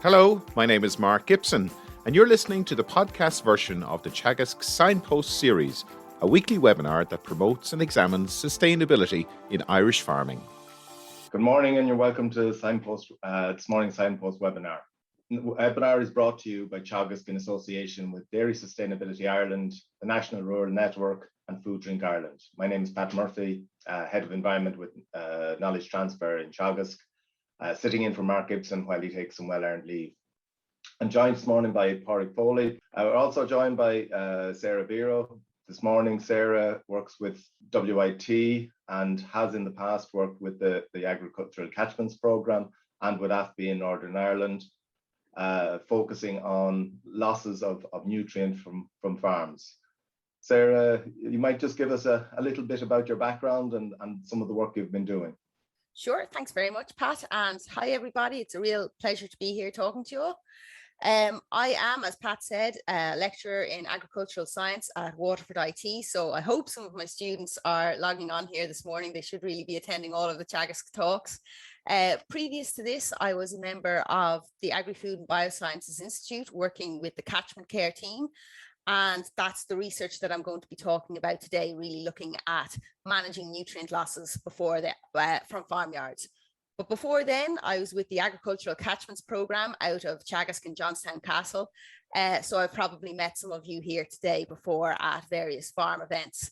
Hello, my name is Mark Gibson, and you're listening to the podcast version of the Teagasc Signpost Series, a weekly webinar that promotes and examines sustainability in Irish farming. Good morning, and you're welcome to Signpost, this morning's Signpost webinar. The webinar is brought to you by Teagasc in association with Dairy Sustainability Ireland, the National Rural Network, and Food Drink Ireland. My name is Pat Murphy, Head of Environment with Knowledge Transfer in Teagasc, sitting in for Mark Gibson while he takes some well-earned leave. I'm joined this morning by Padraig Foley. We're also joined by Sara Vero. This morning, Sara works with WIT and has in the past worked with the Agricultural Catchments Programme and with AFBI in Northern Ireland, focusing on losses of nutrient from farms. Sara, you might just give us a little bit about your background and some of the work you've been doing. Sure, thanks very much, Pat, and hi everybody. It's a real pleasure to be here talking to you all. I am, as Pat said, a lecturer in agricultural science at Waterford IT, so I hope some of my students are logging on here this morning. They should really be attending all of the Teagasc talks. Previous to this, I was a member of the Agri-Food and Biosciences Institute working with the catchment care team. And that's the research that I'm going to be talking about today, really looking at managing nutrient losses from farmyards. But before then, I was with the Agricultural Catchments Programme out of Teagasc and Johnstown Castle. So I've probably met some of you here today before at various farm events.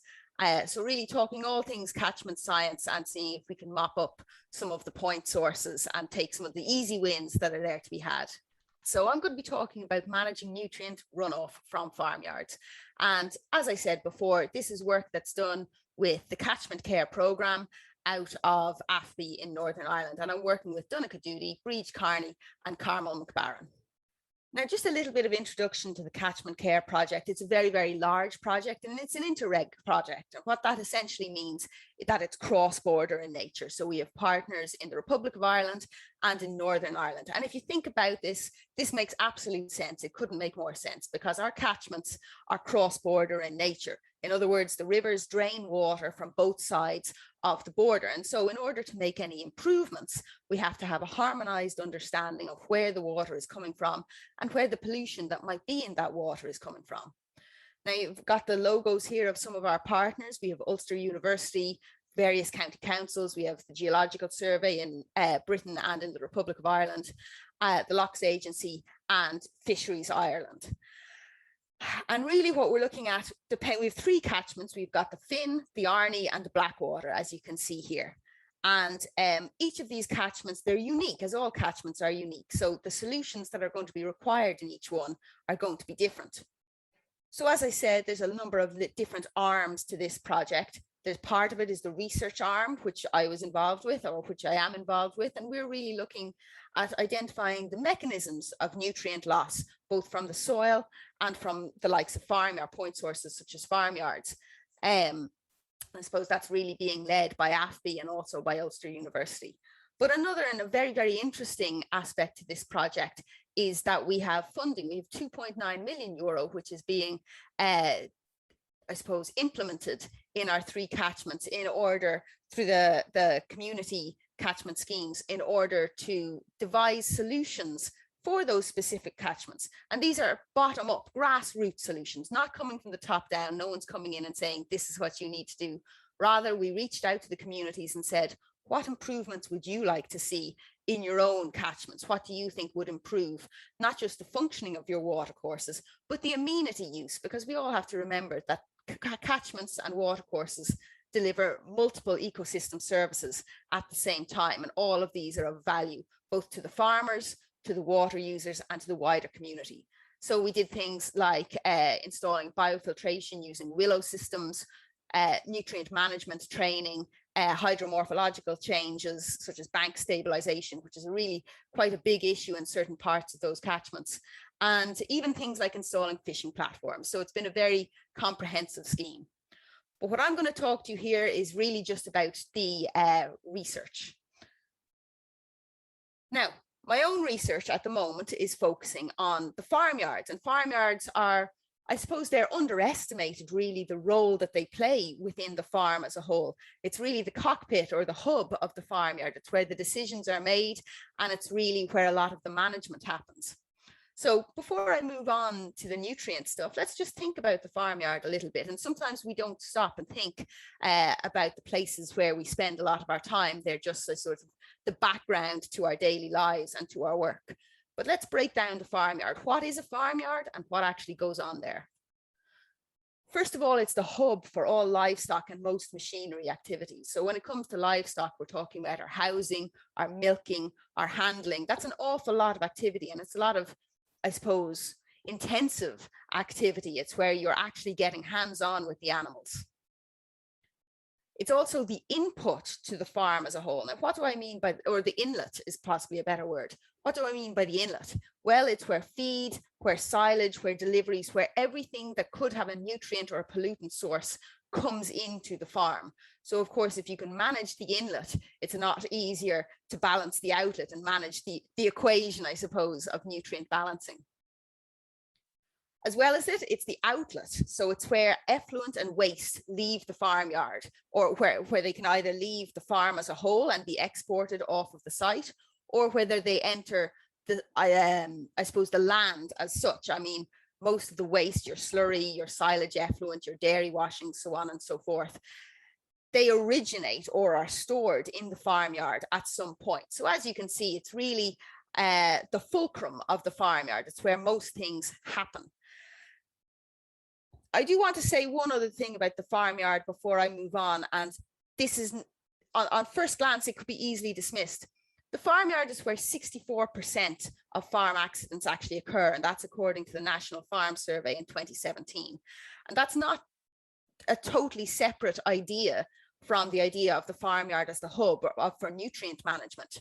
So really talking all things catchment science and seeing if we can mop up some of the point sources and take some of the easy wins that are there to be had. So I'm going to be talking about managing nutrient runoff from farmyards. And as I said before, this is work that's done with the Catchment Care Programme out of AFBI in Northern Ireland. And I'm working with Donaghadooty, Breach Carney and Carmel McBarron. Now, just a little bit of introduction to the Catchment Care Project. It's a very, very large project and it's an interreg project. And what that essentially means is that it's cross-border in nature. So we have partners in the Republic of Ireland and in Northern Ireland. And if you think about this, this makes absolute sense. It couldn't make more sense because our catchments are cross-border in nature. In other words, the rivers drain water from both sides of the border. And so in order to make any improvements, we have to have a harmonized understanding of where the water is coming from and where the pollution that might be in that water is coming from. Now you've got the logos here of some of our partners. We have Ulster University, various county councils. We have the Geological Survey in Britain and in the Republic of Ireland, the Lochs Agency and Fisheries Ireland. And really what we're looking at, we have three catchments. We've got the Finn, the Arnie and the Blackwater, as you can see here. And each of these catchments, they're unique, as all catchments are unique. So the solutions that are going to be required in each one are going to be different. So as I said, there's a number of different arms to this project. There's part of it is the research arm, which I was involved with, or which I am involved with. And we're really looking at identifying the mechanisms of nutrient loss, both from the soil and from the likes of farmyard point sources, such as farmyards. I suppose that's really being led by AFBI and also by Ulster University. But another and a very, very interesting aspect to this project is that we have funding. We have €2.9 million, which is being I suppose, implemented in our three catchments in order through the community catchment schemes in order to devise solutions for those specific catchments. And these are bottom up grassroots solutions, not coming from the top down. No one's coming in and saying, this is what you need to do. Rather, we reached out to the communities and said, what improvements would you like to see in your own catchments? What do you think would improve not just the functioning of your watercourses, but the amenity use? Because we all have to remember that catchments and watercourses deliver multiple ecosystem services at the same time. And all of these are of value, both to the farmers, to the water users and to the wider community. So we did things like installing biofiltration using willow systems, nutrient management training, hydromorphological changes such as bank stabilization, which is really quite a big issue in certain parts of those catchments, and even things like installing fishing platforms. So it's been a very comprehensive scheme. But what I'm going to talk to you here is really just about the research. Now, my own research at the moment is focusing on the farmyards, and farmyards are I suppose they're underestimated, really, the role that they play within the farm as a whole. It's really the cockpit or the hub of the farmyard. It's where the decisions are made, and it's really where a lot of the management happens. So before I move on to the nutrient stuff, let's just think about the farmyard a little bit. And sometimes we don't stop and think about the places where we spend a lot of our time. They're just a sort of the background to our daily lives and to our work. But let's break down the farmyard. What is a farmyard and what actually goes on there? First of all, it's the hub for all livestock and most machinery activities. So when it comes to livestock, we're talking about our housing, our milking, our handling. That's an awful lot of activity, and it's a lot of, I suppose, intensive activity. It's where you're actually getting hands-on with the animals. It's also the input to the farm as a whole. Now, what do I mean by, or the inlet is possibly a better word. What do I mean by the inlet? Well, it's where feed, where silage, where deliveries, where everything that could have a nutrient or a pollutant source comes into the farm. So of course, if you can manage the inlet, it's a lot easier to balance the outlet and manage the equation, I suppose, of nutrient balancing. As well as it's the outlet. So it's where effluent and waste leave the farmyard, or where they can either leave the farm as a whole and be exported off of the site, or whether they enter the, I suppose, the land as such. I mean, most of the waste, your slurry, your silage effluent, your dairy washings, so on and so forth, they originate or are stored in the farmyard at some point. So as you can see, it's really the fulcrum of the farmyard. It's where most things happen. I do want to say one other thing about the farmyard before I move on, and this is, on first glance, it could be easily dismissed. The farmyard is where 64% of farm accidents actually occur, and that's according to the National Farm Survey in 2017. And that's not a totally separate idea from the idea of the farmyard as the hub for nutrient management.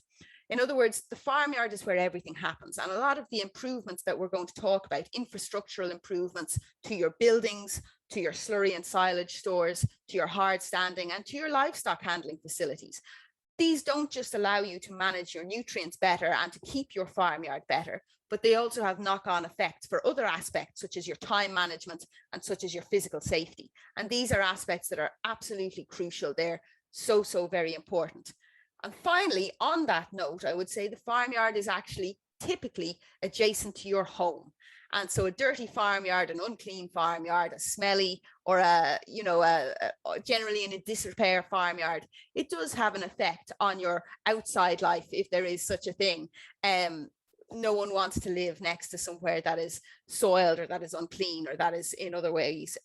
In other words, the farmyard is where everything happens. And a lot of the improvements that we're going to talk about, infrastructural improvements to your buildings, to your slurry and silage stores, to your hard standing, and to your livestock handling facilities. These don't just allow you to manage your nutrients better and to keep your farmyard better, but they also have knock-on effects for other aspects, such as your time management and such as your physical safety. And these are aspects that are absolutely crucial. They're so very important. And finally, on that note, I would say the farmyard is actually typically adjacent to your home. And so a dirty farmyard, an unclean farmyard, a smelly, or generally in a disrepair farmyard, it does have an effect on your outside life, if there is such a thing. No one wants to live next to somewhere that is soiled or that is unclean or that is in other ways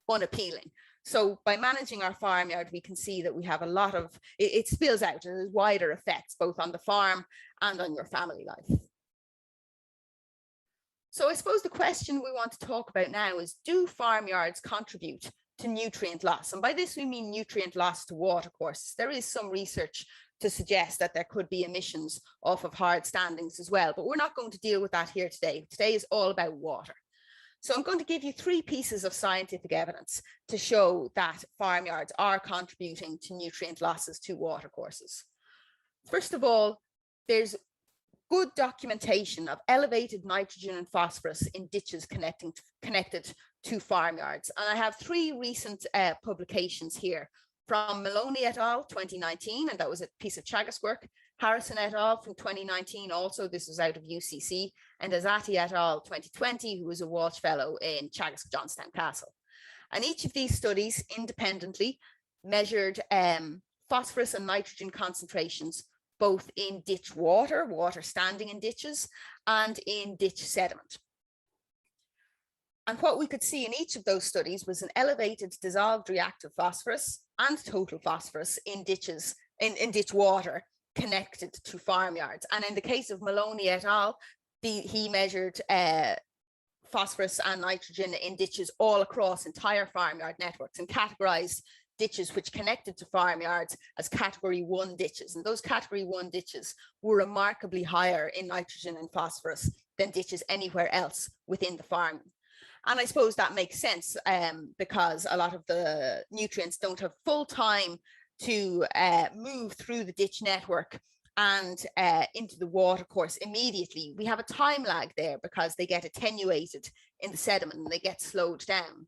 unappealing. So by managing our farmyard, we can see that we have a lot of, it spills out and there's wider effects both on the farm and on your family life. So I suppose the question we want to talk about now is, do farmyards contribute to nutrient loss? And by this, we mean nutrient loss to watercourses. There is some research to suggest that there could be emissions off of hard standings as well, but we're not going to deal with that here today. Today is all about water. So I'm going to give you 3 pieces of scientific evidence to show that farmyards are contributing to nutrient losses to watercourses. First of all, there's good documentation of elevated nitrogen and phosphorus in ditches connected to farmyards. And I have 3 recent publications here from Maloney et al. 2019, and that was a piece of Teagasc work. Harrison et al. From 2019, also this was out of UCC, and Azati et al. 2020, who was a Walsh Fellow in Teagasc Johnstown Castle. And each of these studies independently measured phosphorus and nitrogen concentrations, both in ditch water standing in ditches, and in ditch sediment. And what we could see in each of those studies was an elevated dissolved reactive phosphorus and total phosphorus in ditches, in ditch water connected to farmyards. And in the case of Maloney et al., he measured phosphorus and nitrogen in ditches all across entire farmyard networks and categorized ditches which connected to farmyards as category 1 ditches. And those category 1 ditches were remarkably higher in nitrogen and phosphorus than ditches anywhere else within the farm. And I suppose that makes sense because a lot of the nutrients don't have full time to move through the ditch network and into the watercourse immediately, we have a time lag there because they get attenuated in the sediment and they get slowed down.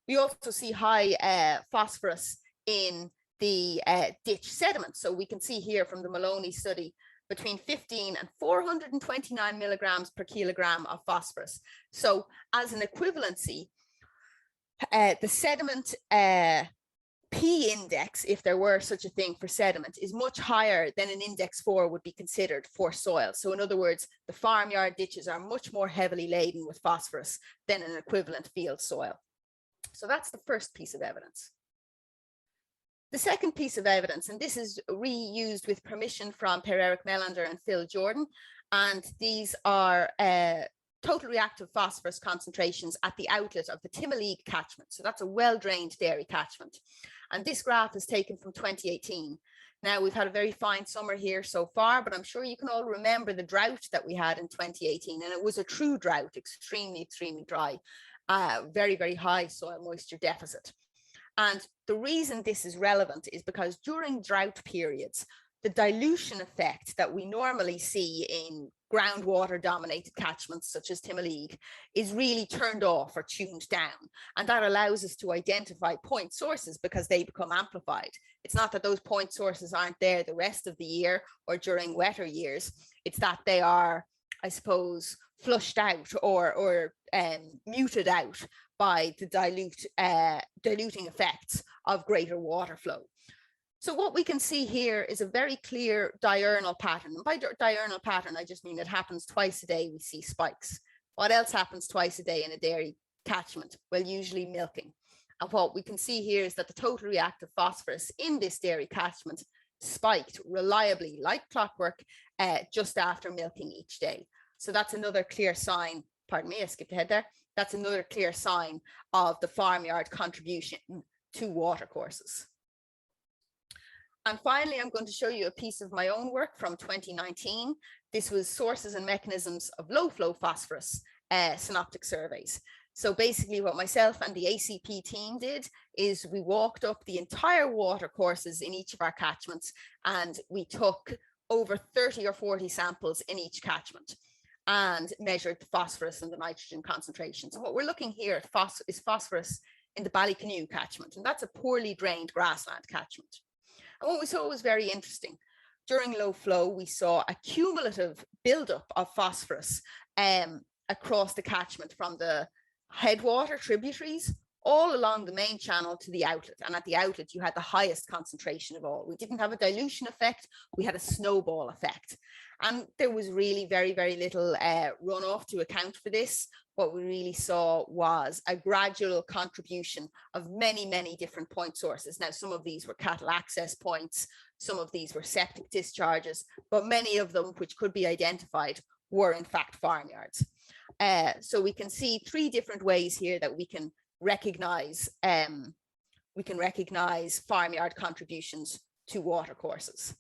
We also see high phosphorus in the ditch sediment. So we can see here from the Maloney study between 15 and 429 milligrams per kilogram of phosphorus. So as an equivalency, the sediment P index, if there were such a thing for sediment, is much higher than an index 4 would be considered for soil. So in other words, the farmyard ditches are much more heavily laden with phosphorus than an equivalent field soil. So that's the first piece of evidence. The second piece of evidence, and this is reused with permission from Per-Eric Melander and Phil Jordan, and these are total reactive phosphorus concentrations at the outlet of the Timoleague catchment. So that's a well-drained dairy catchment. And this graph is taken from 2018. Now, we've had a very fine summer here so far, but I'm sure you can all remember the drought that we had in 2018. And it was a true drought, extremely, extremely dry, very, very high soil moisture deficit. And the reason this is relevant is because during drought periods, the dilution effect that we normally see in groundwater dominated catchments such as Timoleague is really turned off or tuned down. And that allows us to identify point sources because they become amplified. It's not that those point sources aren't there the rest of the year or during wetter years. It's that they are, I suppose, flushed out or muted out by the diluting effects of greater water flow. So what we can see here is a very clear diurnal pattern. And by diurnal pattern, I just mean it happens twice a day, we see spikes. What else happens twice a day in a dairy catchment? Well, usually milking. And what we can see here is that the total reactive phosphorus in this dairy catchment spiked reliably, like clockwork, just after milking each day. So that's another clear sign, pardon me, I skipped ahead there. That's another clear sign of the farmyard contribution to watercourses. And finally, I'm going to show you a piece of my own work from 2019. This was sources and mechanisms of low flow phosphorus synoptic surveys. So basically what myself and the ACP team did is we walked up the entire water courses in each of our catchments, and we took over 30 or 40 samples in each catchment and measured the phosphorus and the nitrogen concentrations. And what we're looking here at is phosphorus in the Ballycanoe catchment, and that's a poorly drained grassland catchment. And what we saw was very interesting. During low flow, we saw a cumulative buildup of phosphorus across the catchment from the headwater tributaries all along the main channel to the outlet. And at the outlet, you had the highest concentration of all. We didn't have a dilution effect, we had a snowball effect. And there was really very, very little runoff to account for this. What we really saw was a gradual contribution of many, many different point sources. Now, some of these were cattle access points, some of these were septic discharges, but many of them, which could be identified, were in fact farmyards. So we can see three different ways here that we can recognize farmyard contributions to watercourses.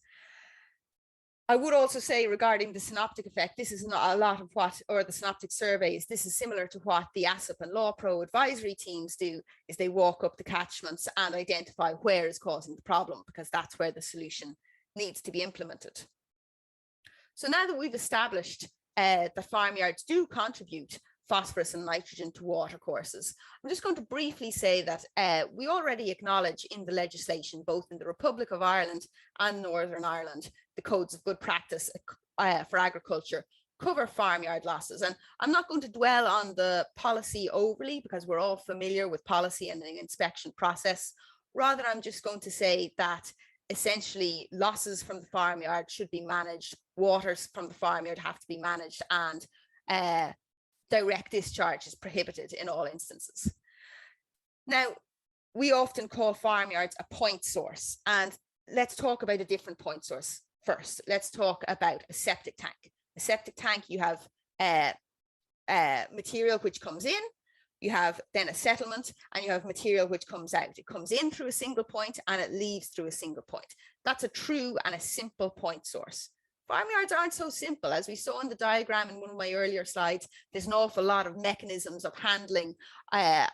I would also say regarding the synoptic effect, this is not a lot of what, or the synoptic surveys, this is similar to what the ASSOP and LawPro advisory teams do, is they walk up the catchments and identify where is causing the problem, because that's where the solution needs to be implemented. So now that we've established that farmyards do contribute phosphorus and nitrogen to watercourses, I'm just going to briefly say that we already acknowledge in the legislation, both in the Republic of Ireland and Northern Ireland, the codes of good practice for agriculture cover farmyard losses. And I'm not going to dwell on the policy overly because we're all familiar with policy and the inspection process. Rather, I'm just going to say that essentially losses from the farmyard should be managed, waters from the farmyard have to be managed, and direct discharge is prohibited in all instances. Now, we often call farmyards a point source, and let's talk about a different point source first. Let's talk about a septic tank. A septic tank, you have material which comes in, you have then a settlement, and you have material which comes out. It comes in through a single point and it leaves through a single point. That's a true and a simple point source. Farmyards aren't so simple. As we saw in the diagram in one of my earlier slides, there's an awful lot of mechanisms of handling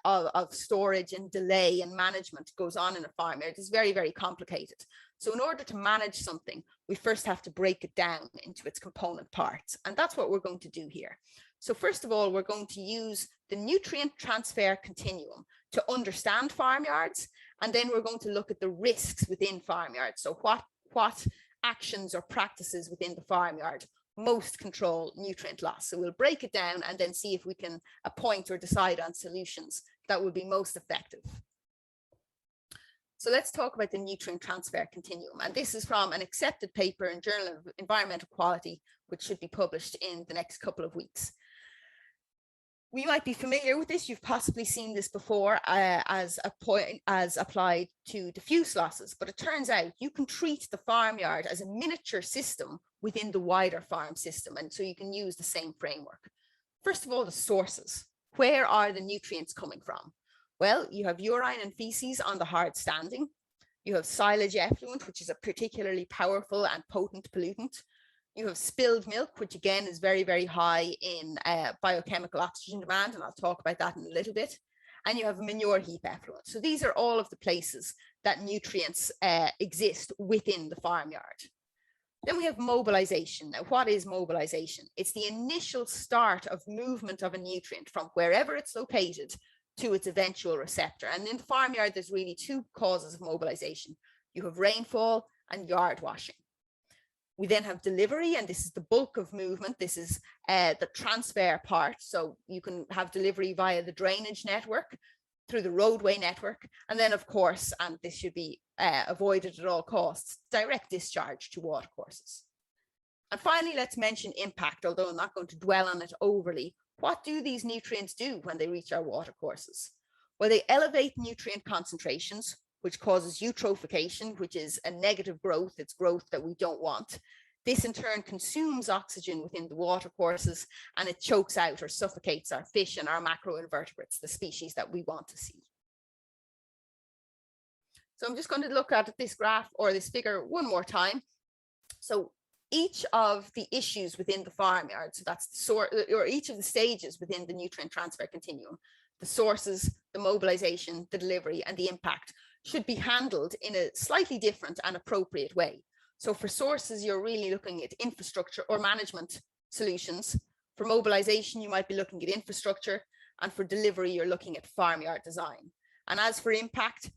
of storage and delay and management goes on in a farmyard. It's very, very complicated. So in order to manage something, we first have to break it down into its component parts. And that's what we're going to do here. So first of all, we're going to use the nutrient transfer continuum to understand farmyards. And then we're going to look at the risks within farmyards. So what actions or practices within the farmyard most control nutrient loss. So we'll break it down and then see if we can appoint or decide on solutions that will be most effective. So let's talk about the nutrient transfer continuum. And this is from an accepted paper in Journal of Environmental Quality, which should be published in the next couple of weeks. We might be familiar with this. You've possibly seen this before as applied to diffuse losses, but it turns out you can treat the farmyard as a miniature system within the wider farm system. And so you can use the same framework. First of all, the sources. Where are the nutrients coming from? Well, you have urine and feces on the hard standing. You have silage effluent, which is a particularly powerful and potent pollutant. You have spilled milk, which again is very, very high in biochemical oxygen demand, and I'll talk about that in a little bit. And you have manure heap effluent. So these are all of the places that nutrients exist within the farmyard. Then we have mobilization. Now, what is mobilization? It's the initial start of movement of a nutrient from wherever it's located to its eventual receptor. And in the farmyard, there's really two causes of mobilization. You have rainfall and yard washing. We then have delivery, and this is the bulk of movement. This is the transfer part. So you can have delivery via the drainage network, through the roadway network, and then of course, and this should be avoided at all costs, direct discharge to watercourses. And finally, let's mention impact, although I'm not going to dwell on it overly. What do these nutrients do when they reach our watercourses? Well, they elevate nutrient concentrations, which causes eutrophication, which is a negative growth. It's growth that we don't want. This in turn consumes oxygen within the watercourses, and it chokes out or suffocates our fish and our macroinvertebrates, the species that we want to see. So I'm just going to look at this graph or this figure one more time. So each of the issues within the farmyard, so that's the source, or each of the stages within the nutrient transfer continuum, the sources, the mobilization, the delivery, and the impact, should be handled in a slightly different and appropriate way. So for sources, you're really looking at infrastructure or management solutions. For mobilization, you might be looking at infrastructure, and for delivery, you're looking at farmyard design. And as for impact,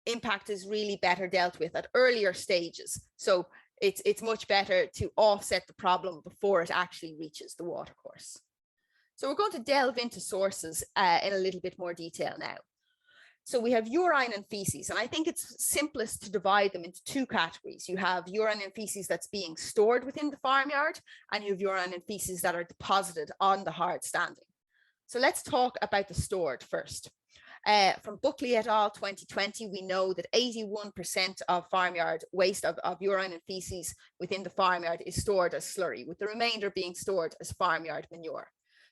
impact is really better dealt with at earlier stages. So it's much better to offset the problem before it actually reaches the watercourse. So we're going to delve into sources in a little bit more detail now. So we have urine and feces, and I think it's simplest to divide them into two categories. You have urine and feces that's being stored within the farmyard, and you have urine and feces that are deposited on the hard standing. So let's talk about the stored first. From Buckley et al. 2020, we know that 81% of farmyard waste of urine and feces within the farmyard is stored as slurry, with the remainder being stored as farmyard manure.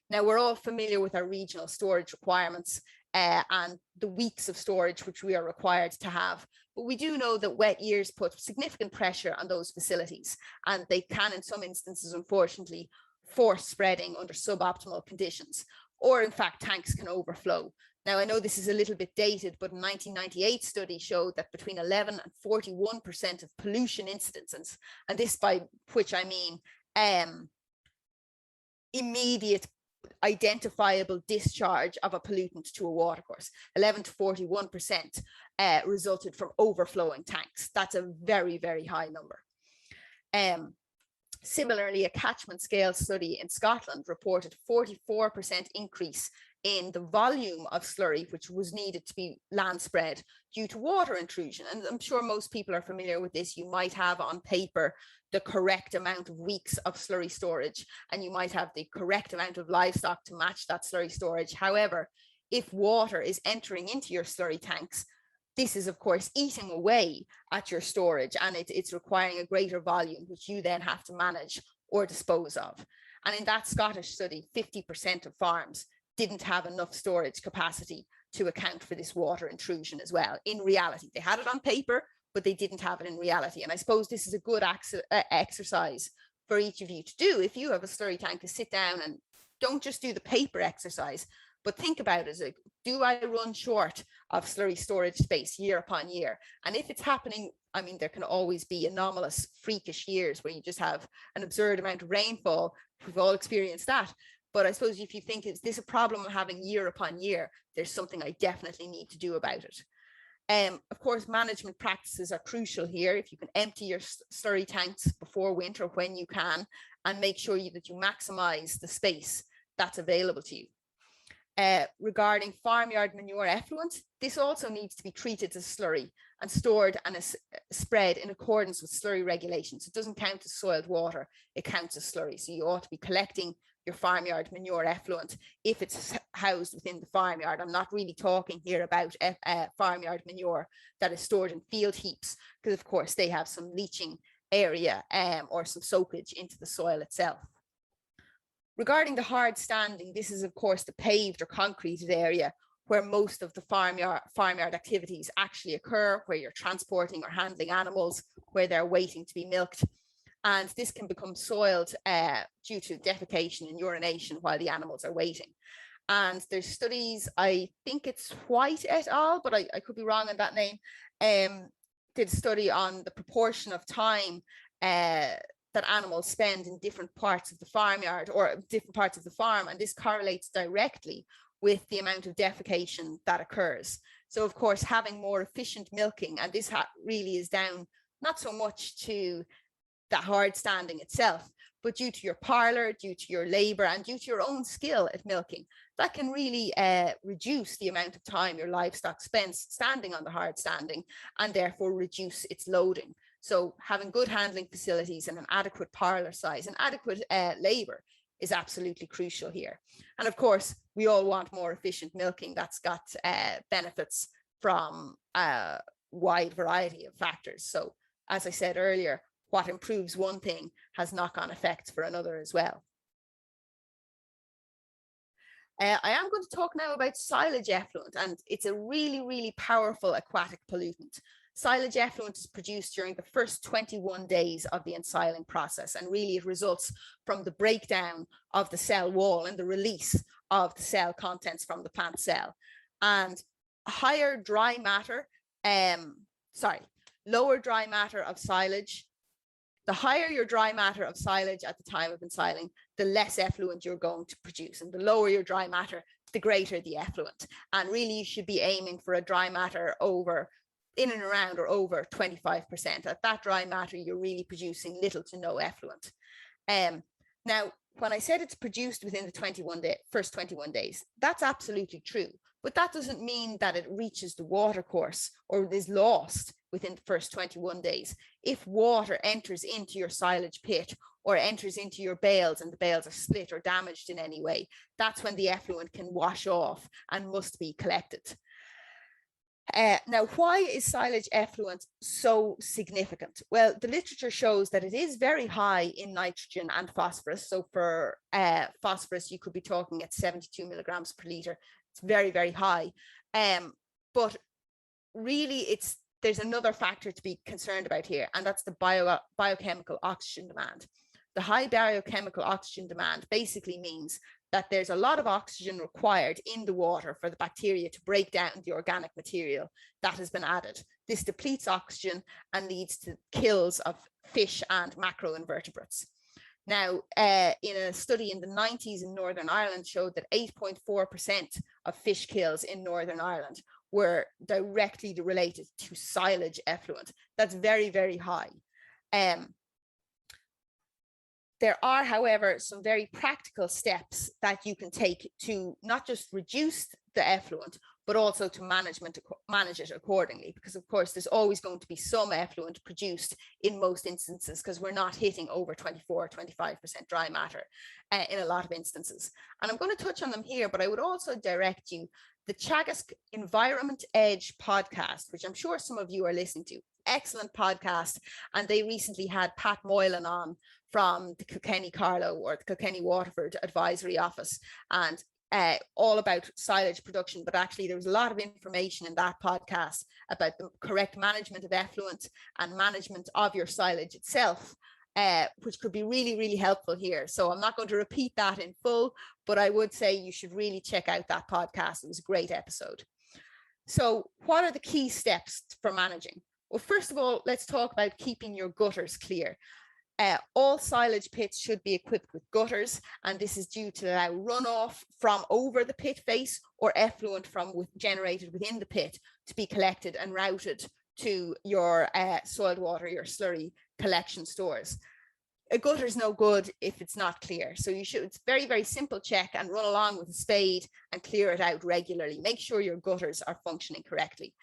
Now, we're all familiar with our regional storage requirements and the weeks of storage which we are required to have. But we do know that wet years put significant pressure on those facilities, and they can, in some instances, unfortunately, force spreading under suboptimal conditions, or in fact, tanks can overflow. Now, I know this is a little bit dated, but a 1998 study showed that between 11 and 41% of pollution incidences, and this by which I mean immediate identifiable discharge of a pollutant to a watercourse, 11 to 41% resulted from overflowing tanks. That's a very, very high number. Similarly, a catchment scale study in Scotland reported 44% increase in the volume of slurry which was needed to be land spread due to water intrusion. And I'm sure most people are familiar with this. You might have on paper the correct amount of weeks of slurry storage, and you might have the correct amount of livestock to match that slurry storage. However, if water is entering into your slurry tanks, this is, of course, eating away at your storage, and it's requiring a greater volume, which you then have to manage or dispose of. And in that Scottish study, 50% of farms didn't have enough storage capacity to account for this water intrusion as well. In reality, they had it on paper, but they didn't have it in reality. And I suppose this is a good exercise for each of you to do if you have a slurry tank, to sit down and don't just do the paper exercise, but think about it. Like, do I run short of slurry storage space year upon year? And if it's happening, I mean, there can always be anomalous, freakish years where you just have an absurd amount of rainfall. We've all experienced that. But I suppose if you think, is this a problem I'm having year upon year, there's something I definitely need to do about it. Of course, management practices are crucial here. If you can empty your slurry tanks before winter when you can, and make sure that you maximize the space that's available to you. Regarding farmyard manure effluent, this also needs to be treated as slurry and stored and spread in accordance with slurry regulations. It doesn't count as soiled water, it counts as slurry. So you ought to be collecting your farmyard manure effluent if it's housed within the farmyard. I'm not really talking here about farmyard manure that is stored in field heaps, because of course they have some leaching area or some soakage into the soil itself. Regarding the hard standing, this is of course the paved or concreted area where most of the farmyard activities actually occur, where you're transporting or handling animals, where they're waiting to be milked. And this can become soiled due to defecation and urination while the animals are waiting. And there's studies, I think it's White et al., but I could be wrong on that name, did a study on the proportion of time that animals spend in different parts of the farmyard or different parts of the farm. And this correlates directly with the amount of defecation that occurs. So of course, having more efficient milking, and this really is down not so much to the hard standing itself, but due to your parlour, due to your labour, and due to your own skill at milking, that can really reduce the amount of time your livestock spends standing on the hard standing, and therefore reduce its loading. So having good handling facilities and an adequate parlour size and adequate labour is absolutely crucial here. And of course, we all want more efficient milking that's got benefits from a wide variety of factors. So as I said earlier, what improves one thing has knock-on effects for another as well. I am going to talk now about silage effluent, and it's a really, really powerful aquatic pollutant. Silage effluent is produced during the first 21 days of the ensiling process, and really it results from the breakdown of the cell wall and the release of the cell contents from the plant cell. And lower dry matter of silage. The higher your dry matter of silage at the time of ensiling, the less effluent you're going to produce. And the lower your dry matter, the greater the effluent. And really you should be aiming for a dry matter in and around or over 25%. At that dry matter, you're really producing little to no effluent. Now, when I said it's produced within the first 21 days, that's absolutely true. But that doesn't mean that it reaches the water course or is lost within the first 21 days. If water enters into your silage pit or enters into your bales and the bales are split or damaged in any way, that's when the effluent can wash off and must be collected. Now, why is silage effluent so significant? Well, the literature shows that it is very high in nitrogen and phosphorus. So for phosphorus, you could be talking at 72 milligrams per litre. It's very, very high. But really, there's another factor to be concerned about here, and that's the biochemical oxygen demand. The high biochemical oxygen demand basically means that there's a lot of oxygen required in the water for the bacteria to break down the organic material that has been added. This depletes oxygen and leads to kills of fish and macroinvertebrates. Now, in a study in the 90s in Northern Ireland showed that 8.4% of fish kills in Northern Ireland were directly related to silage effluent. That's very, very high. There are, however, some very practical steps that you can take to not just reduce the effluent, but also to manage it accordingly. Because of course, there's always going to be some effluent produced in most instances, because we're not hitting over 24 or 25% dry matter in a lot of instances. And I'm going to touch on them here, but I would also direct you the Teagasc Environment podcast, which I'm sure some of you are listening to. Excellent podcast. And they recently had Pat Moylan on from the Kilkenny Carlow or the Kilkenny Waterford Advisory Office, and all about silage production. But actually there was a lot of information in that podcast about the correct management of effluent and management of your silage itself, which could be really, really helpful here. So I'm not going to repeat that in full, but I would say you should really check out that podcast. It was a great episode. So what are the key steps for managing? Well, first of all, let's talk about keeping your gutters clear. All silage pits should be equipped with gutters, and this is due to allow runoff from over the pit face or effluent generated within the pit to be collected and routed to your soiled water, your slurry collection stores. A gutter is no good if it's not clear. So it's very, very simple check and run along with a spade and clear it out regularly. Make sure your gutters are functioning correctly.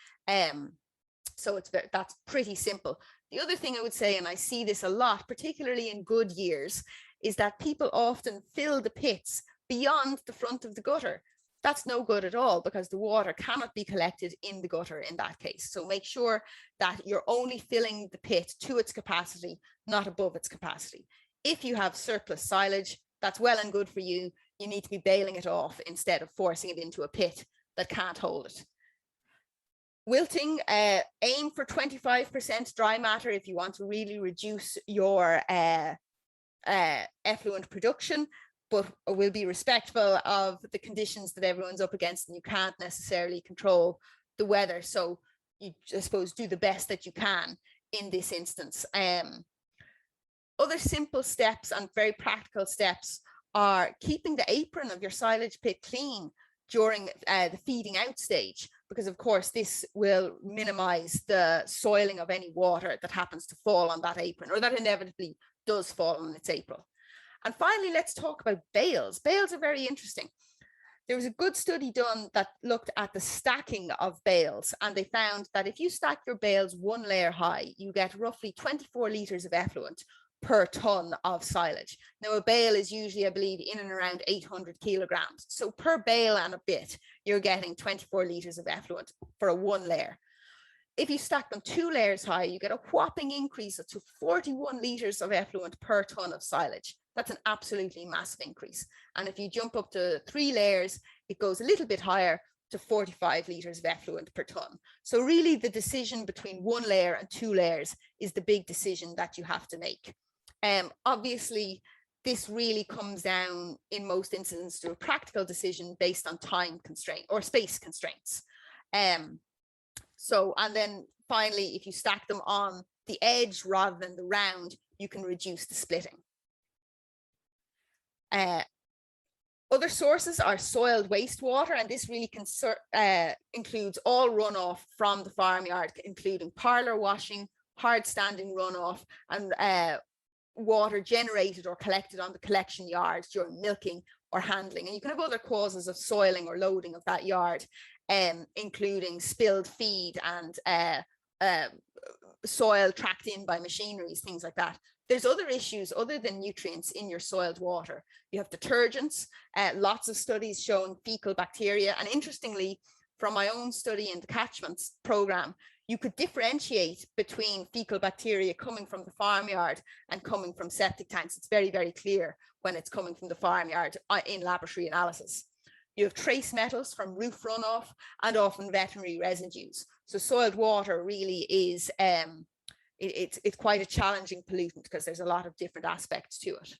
So that's pretty simple. The other thing I would say, and I see this a lot, particularly in good years, is that people often fill the pits beyond the front of the gutter. That's no good at all, because the water cannot be collected in the gutter in that case. So make sure that you're only filling the pit to its capacity, not above its capacity. If you have surplus silage, that's well and good for you. You need to be bailing it off instead of forcing it into a pit that can't hold it. Wilting, aim for 25% dry matter if you want to really reduce your effluent production, but will be respectful of the conditions that everyone's up against, and you can't necessarily control the weather. So you, I suppose, do the best that you can in this instance. Other simple steps and very practical steps are keeping the apron of your silage pit clean during the feeding out stage, because of course this will minimize the soiling of any water that happens to fall on that apron, or that inevitably does fall on its apron. And finally, let's talk about bales. Bales are very interesting. There was a good study done that looked at the stacking of bales, and they found that if you stack your bales one layer high, you get roughly 24 litres of effluent per ton of silage. Now, a bale is usually, I believe, in and around 800 kilograms. So per bale and a bit, you're getting 24 litres of effluent for a one layer. If you stack them 2 layers high, you get a whopping increase to 41 litres of effluent per ton of silage. That's an absolutely massive increase. And if you jump up to 3 layers, it goes a little bit higher to 45 litres of effluent per ton. So really the decision between 1 layer and 2 layers is the big decision that you have to make. Obviously, this really comes down in most instances to a practical decision based on time constraint or space constraints. And then finally, if you stack them on the edge rather than the round, you can reduce the splitting. Other sources are soiled wastewater, and this really includes all runoff from the farmyard, including parlour washing, hard standing runoff, and water generated or collected on the collection yard during milking or handling. And you can have other causes of soiling or loading of that yard, including spilled feed and soil tracked in by machineries, things like that. There's other issues other than nutrients in your soiled water. You have detergents, lots of studies showing fecal bacteria. And interestingly, from my own study in the catchments program, you could differentiate between fecal bacteria coming from the farmyard and coming from septic tanks. It's very, very clear when it's coming from the farmyard in laboratory analysis. You have trace metals from roof runoff and often veterinary residues. So soiled water really is, it's quite a challenging pollutant because there's a lot of different aspects to it.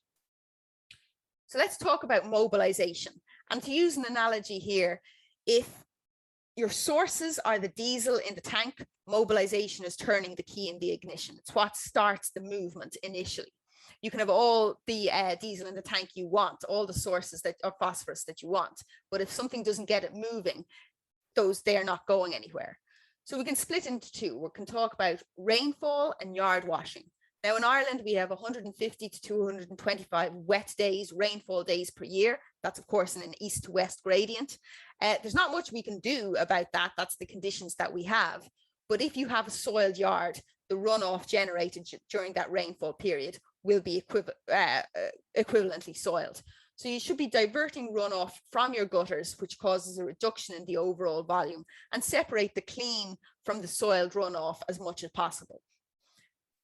So let's talk about mobilization. And to use an analogy here, if your sources are the diesel in the tank, mobilization is turning the key in the ignition. It's what starts the movement initially. You can have all the diesel in the tank you want, all the sources that are phosphorus that you want. But if something doesn't get it moving, they're not going anywhere. So we can split into two. We can talk about rainfall and yard washing. Now in Ireland, we have 150 to 225 wet days, rainfall days per year. That's of course in an east to west gradient. There's not much we can do about that. That's the conditions that we have. But if you have a soiled yard, the runoff generated during that rainfall period will be equivalently soiled. So you should be diverting runoff from your gutters, which causes a reduction in the overall volume, and separate the clean from the soiled runoff as much as possible.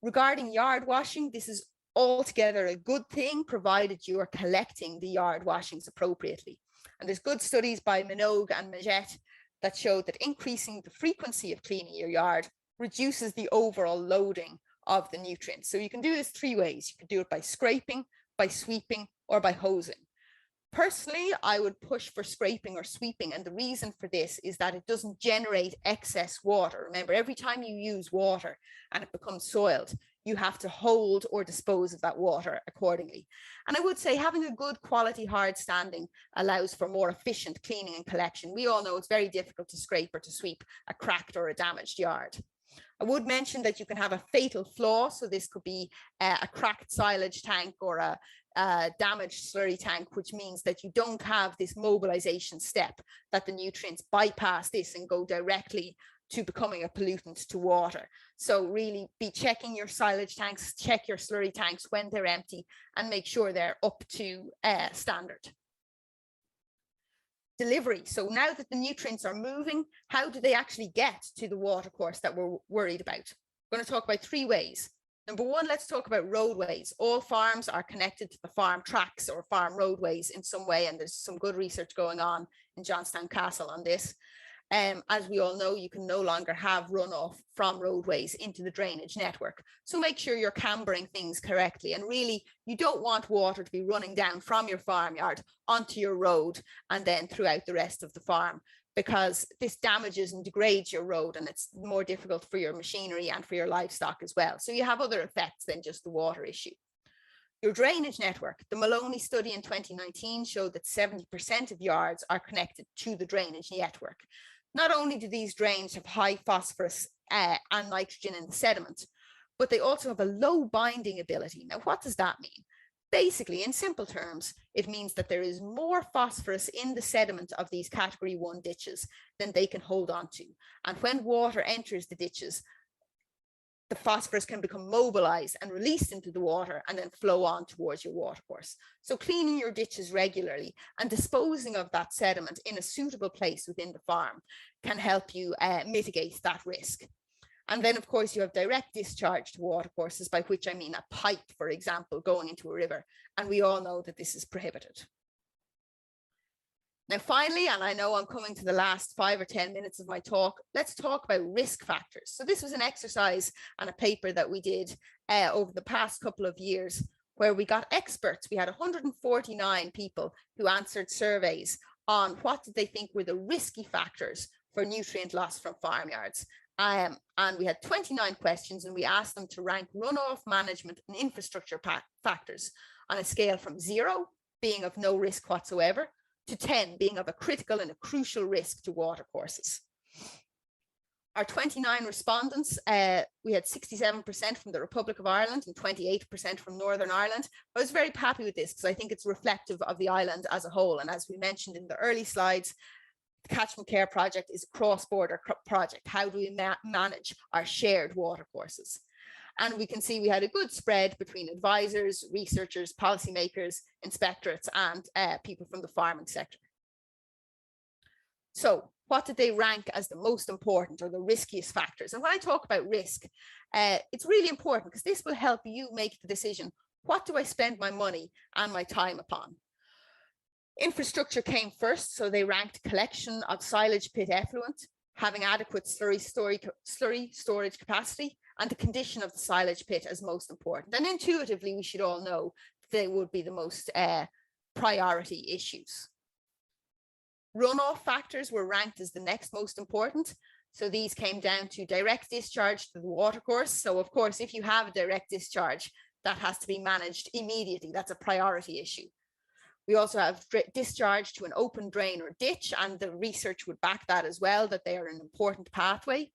Regarding yard washing, this is altogether a good thing, provided you are collecting the yard washings appropriately. And there's good studies by Minogue and Maget that show that increasing the frequency of cleaning your yard reduces the overall loading of the nutrients. So you can do this 3 ways. You can do it by scraping, by sweeping, or by hosing. Personally, I would push for scraping or sweeping, and the reason for this is that it doesn't generate excess water. Remember, every time you use water and it becomes soiled, you have to hold or dispose of that water accordingly. And I would say having a good quality hard standing allows for more efficient cleaning and collection. We all know it's very difficult to scrape or to sweep a cracked or a damaged yard. I would mention that you can have a fatal flaw. So this could be a cracked silage tank or a damaged slurry tank, which means that you don't have this mobilization step, that the nutrients bypass this and go directly to becoming a pollutant to water. So really be checking your silage tanks, check your slurry tanks when they're empty, and make sure they're up to standard. Delivery. So now that the nutrients are moving, how do they actually get to the watercourse that we're worried about? We're going to talk about 3 ways. Number 1, let's talk about roadways. All farms are connected to the farm tracks or farm roadways in some way, and there's some good research going on in Johnstown Castle on this. As we all know, you can no longer have runoff from roadways into the drainage network. So make sure you're cambering things correctly. And really, you don't want water to be running down from your farmyard onto your road and then throughout the rest of the farm, because this damages and degrades your road, and it's more difficult for your machinery and for your livestock as well. So you have other effects than just the water issue. Your drainage network. The Maloney study in 2019 showed that 70% of yards are connected to the drainage network. Not only do these drains have high phosphorus and nitrogen in the sediment, but they also have a low binding ability. Now, what does that mean? Basically, in simple terms, it means that there is more phosphorus in the sediment of these category 1 ditches than they can hold on to. And when water enters the ditches, the phosphorus can become mobilized and released into the water and then flow on towards your watercourse. So cleaning your ditches regularly and disposing of that sediment in a suitable place within the farm can help you mitigate that risk. And then, of course, you have direct discharge to watercourses, by which I mean a pipe, for example, going into a river. And we all know that this is prohibited. Now, finally, and I know I'm coming to the last 5 or 10 minutes of my talk, let's talk about risk factors. So this was an exercise and a paper that we did over the past couple of years, where we got experts. We had 149 people who answered surveys on what did they think were the risky factors for nutrient loss from farmyards. And we had 29 questions, and we asked them to rank runoff management and infrastructure factors on a scale from 0, being of no risk whatsoever, to 10, being of a critical and a crucial risk to watercourses. Our 29 respondents, we had 67% from the Republic of Ireland and 28% from Northern Ireland. I was very happy with this because I think it's reflective of the island as a whole. And as we mentioned in the early slides, the Catchment Care Project is a cross-border project. How do we manage our shared watercourses? And we can see we had a good spread between advisors, researchers, policymakers, inspectorates, and people from the farming sector. So what did they rank as the most important or the riskiest factors? And when I talk about risk, it's really important because this will help you make the decision, what do I spend my money and my time upon? Infrastructure came first, so they ranked collection of silage pit effluent, having adequate slurry storage capacity, and the condition of the silage pit as most important. And intuitively, we should all know they would be the most priority issues. Runoff factors were ranked as the next most important. So these came down to direct discharge to the watercourse. So of course, if you have a direct discharge, that has to be managed immediately. That's a priority issue. We also have discharge to an open drain or ditch, and the research would back that as well, that they are an important pathway.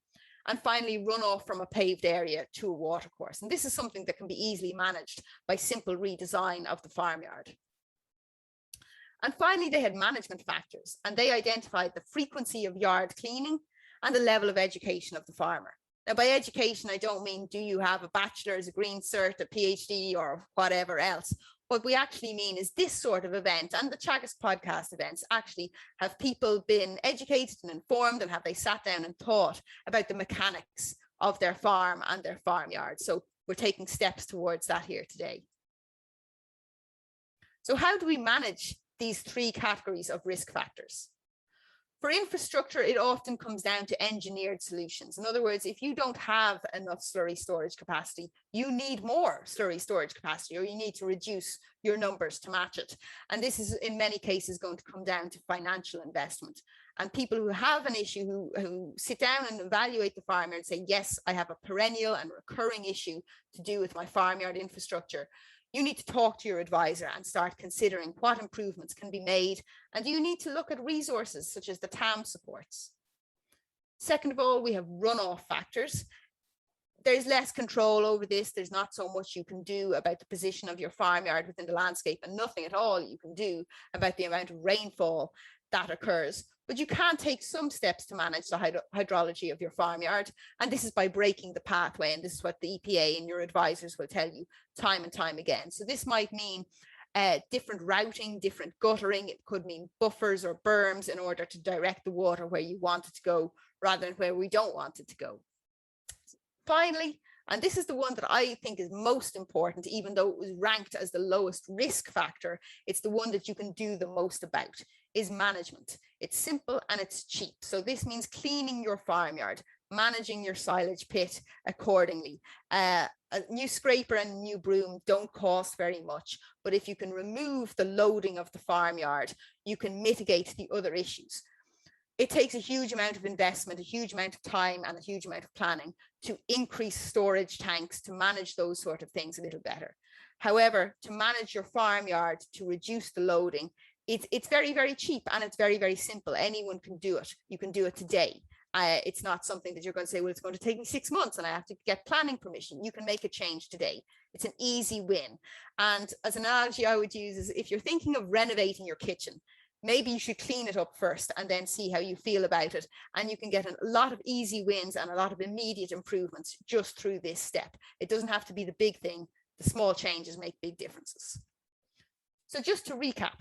And finally, runoff from a paved area to a watercourse. And this is something that can be easily managed by simple redesign of the farmyard. And finally, they had management factors, and they identified the frequency of yard cleaning and the level of education of the farmer. Now, by education, I don't mean do you have a bachelor's, a green cert, a PhD, or whatever else. What we actually mean is this sort of event, and the Teagasc podcast events actually have people been educated and informed, and have they sat down and thought about the mechanics of their farm and their farmyard. So we're taking steps towards that here today. So how do we manage these 3 categories of risk factors? For infrastructure, it often comes down to engineered solutions. In other words, if you don't have enough slurry storage capacity, you need more slurry storage capacity, or you need to reduce your numbers to match it. And this is in many cases going to come down to financial investment. And people who have an issue, who sit down and evaluate the farmyard and say, yes, I have a perennial and recurring issue to do with my farmyard infrastructure, you need to talk to your advisor and start considering what improvements can be made. And you need to look at resources such as the TAM supports. Second of all, we have runoff factors. There's less control over this. There's not so much you can do about the position of your farmyard within the landscape, and nothing at all you can do about the amount of rainfall that occurs. But you can take some steps to manage the hydrology of your farmyard. And this is by breaking the pathway. And this is what the EPA and your advisors will tell you time and time again. So this might mean different routing, different guttering. It could mean buffers or berms in order to direct the water where you want it to go rather than where we don't want it to go. Finally, and this is the one that I think is most important, even though it was ranked as the lowest risk factor, it's the one that you can do the most about, is management. It's simple and it's cheap. So this means cleaning your farmyard, managing your silage pit accordingly. A new scraper and a new broom don't cost very much, but if you can remove the loading of the farmyard, you can mitigate the other issues. It takes a huge amount of investment, a huge amount of time, and a huge amount of planning to increase storage tanks, to manage those sort of things a little better. However, to manage your farmyard, to reduce the loading, it's very, very cheap, and it's very, very simple. Anyone can do it. You can do it today. It's not something that you're going to say, well, it's going to take me 6 months and I have to get planning permission. You can make a change today. It's an easy win. And as an analogy I would use is, if you're thinking of renovating your kitchen, maybe you should clean it up first and then see how you feel about it. And you can get a lot of easy wins and a lot of immediate improvements just through this step. It doesn't have to be the big thing. The small changes make big differences. So just to recap,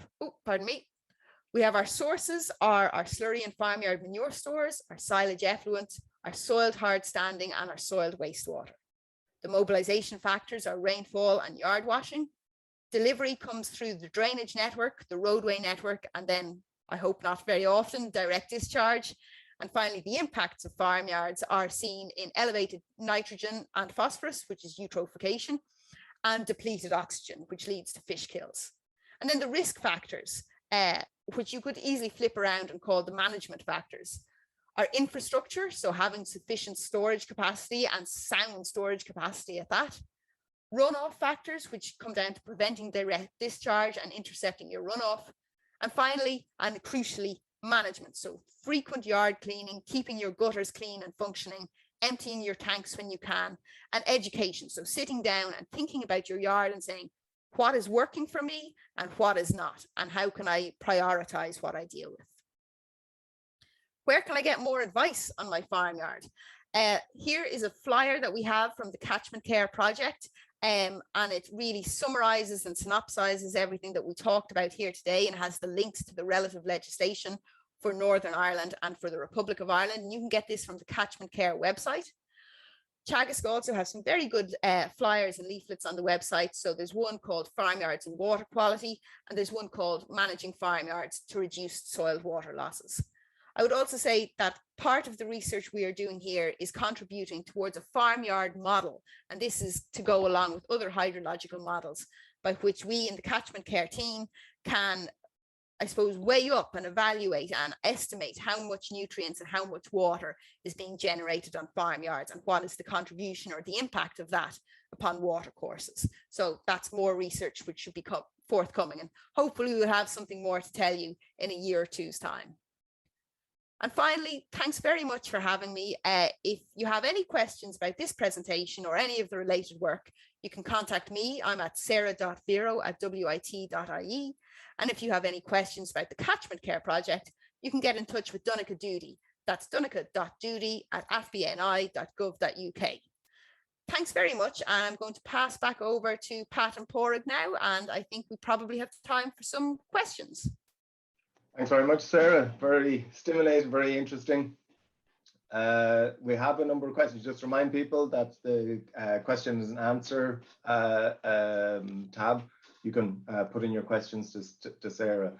we have our sources are our slurry and farmyard manure stores, our silage effluent, our soiled hard standing, and our soiled wastewater. The mobilization factors are rainfall and yard washing. Delivery comes through the drainage network, the roadway network, and then, I hope not very often, direct discharge. And finally, the impacts of farmyards are seen in elevated nitrogen and phosphorus, which is eutrophication, and depleted oxygen, which leads to fish kills. And then the risk factors, which you could easily flip around and call the management factors, are infrastructure, so having sufficient storage capacity and sound storage capacity at that. Runoff factors, which come down to preventing direct discharge and intercepting your runoff. And finally, and crucially, management. So frequent yard cleaning, keeping your gutters clean and functioning, emptying your tanks when you can, and education. So sitting down and thinking about your yard and saying, what is working for me and what is not, and how can I prioritize what I deal with? Where can I get more advice on my farmyard? Here is a flyer that we have from the Catchment Care project. And it really summarizes and synopsizes everything that we talked about here today, and has the links to the relative legislation for Northern Ireland and for the Republic of Ireland. And you can get this from the Catchment Care website. Teagasc also has some very good flyers and leaflets on the website. So there's one called Farmyards and Water Quality, and there's one called Managing Farmyards to Reduce Soil Water Losses. I would also say that part of the research we are doing here is contributing towards a farmyard model. And this is to go along with other hydrological models by which we in the Catchment Care team can, I suppose, weigh up and evaluate and estimate how much nutrients and how much water is being generated on farmyards, and what is the contribution or the impact of that upon water courses. So that's more research which should be forthcoming, and hopefully we'll have something more to tell you in a year or two's time. And finally, thanks very much for having me. If you have any questions about this presentation or any of the related work, you can contact me. I'm at sara.vero@wit.ie. And if you have any questions about the Catchment Care project, you can get in touch with Donncha Doody. That's donncha.doody@fbni.gov.uk. Thanks very much. And I'm going to pass back over to Pat and Padraig now. And I think we probably have time for some questions. Thanks very much, Sarah. Very stimulating, very interesting. We have a number of questions. Just remind people that the questions and answer tab, you can put in your questions to Sarah.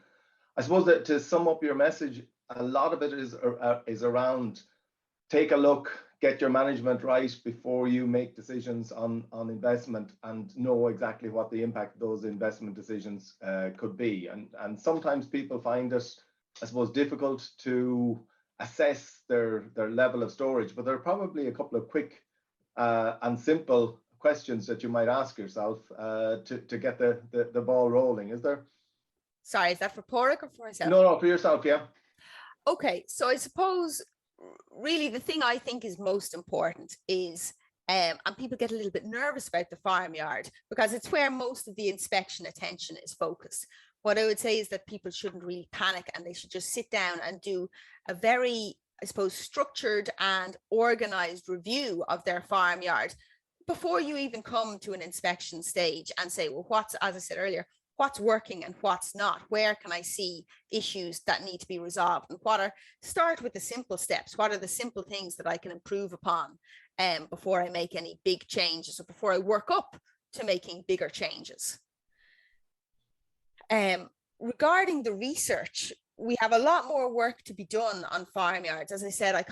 I suppose that to sum up your message, a lot of it is around take a look, get your management right before you make decisions on investment, and know exactly what the impact of those investment decisions could be. And sometimes people find it, I suppose, difficult to assess their level of storage, but there are probably a couple of quick and simple questions that you might ask yourself to get the ball rolling. Is there? Sorry, is that for Padraig or for myself? No, for yourself, yeah. Okay, so I suppose really the thing I think is most important is, and people get a little bit nervous about the farmyard because it's where most of the inspection attention is focused. What I would say is that people shouldn't really panic, and they should just sit down and do a very, I suppose, structured and organized review of their farmyard before you even come to an inspection stage and say, well, what's, as I said earlier, what's working and what's not? Where can I see issues that need to be resolved? And start with the simple steps. What are the simple things that I can improve upon before I make any big changes, or before I work up to making bigger changes? Regarding the research, we have a lot more work to be done on farmyards. As I said,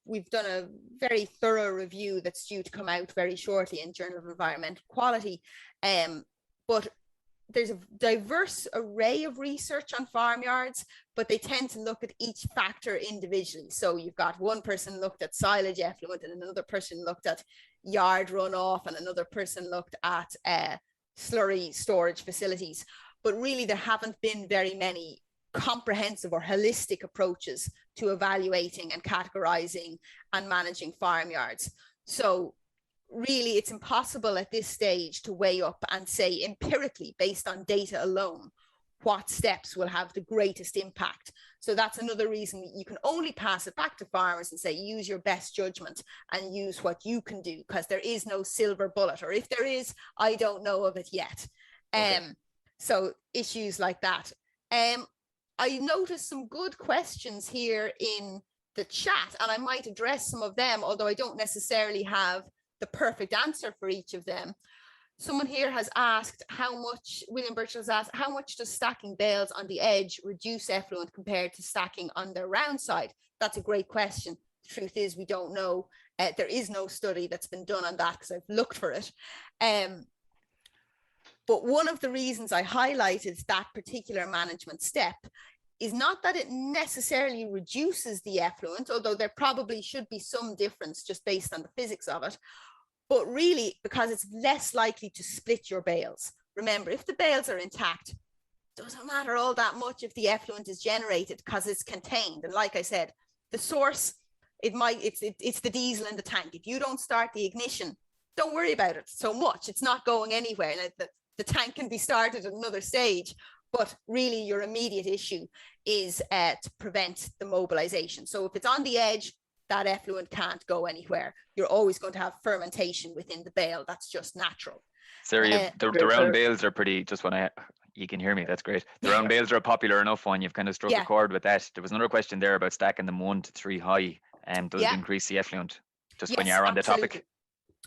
we've done a very thorough review that's due to come out very shortly in Journal of Environmental Quality. But there's a diverse array of research on farmyards, but they tend to look at each factor individually. So you've got one person looked at silage effluent, and another person looked at yard runoff, and another person looked at slurry storage facilities. But really, there haven't been very many comprehensive or holistic approaches to evaluating and categorizing and managing farmyards. So really, it's impossible at this stage to weigh up and say empirically, based on data alone, what steps will have the greatest impact. So that's another reason that you can only pass it back to farmers and say, use your best judgment and use what you can do, because there is no silver bullet, or if there is, I don't know of it yet. Okay. So issues like that. I noticed some good questions here in the chat, and I might address some of them, although I don't necessarily have the perfect answer for each of them. Someone here has asked William Birchall has asked, how much does stacking bales on the edge reduce effluent compared to stacking on the round side? That's a great question. The truth is, we don't know. There is no study that's been done on that because I've looked for it. But one of the reasons I highlighted that particular management step is not that it necessarily reduces the effluent, although there probably should be some difference just based on the physics of it, but really because it's less likely to split your bales. Remember, if the bales are intact, it doesn't matter all that much if the effluent is generated because it's contained. And like I said, the source, it's the diesel in the tank. If you don't start the ignition, don't worry about it so much. It's not going anywhere. The tank can be started at another stage, but really your immediate issue is to prevent the mobilization. So if it's on the edge, that effluent can't go anywhere. You're always going to have fermentation within the bale. That's just natural. Sarah, the round bales are pretty, you can hear me, that's great. The round bales are a popular enough one. You've kind of struck a chord with that. There was another question there about stacking them 1 to 3 high. Does it increase the effluent? Just when you are on the topic.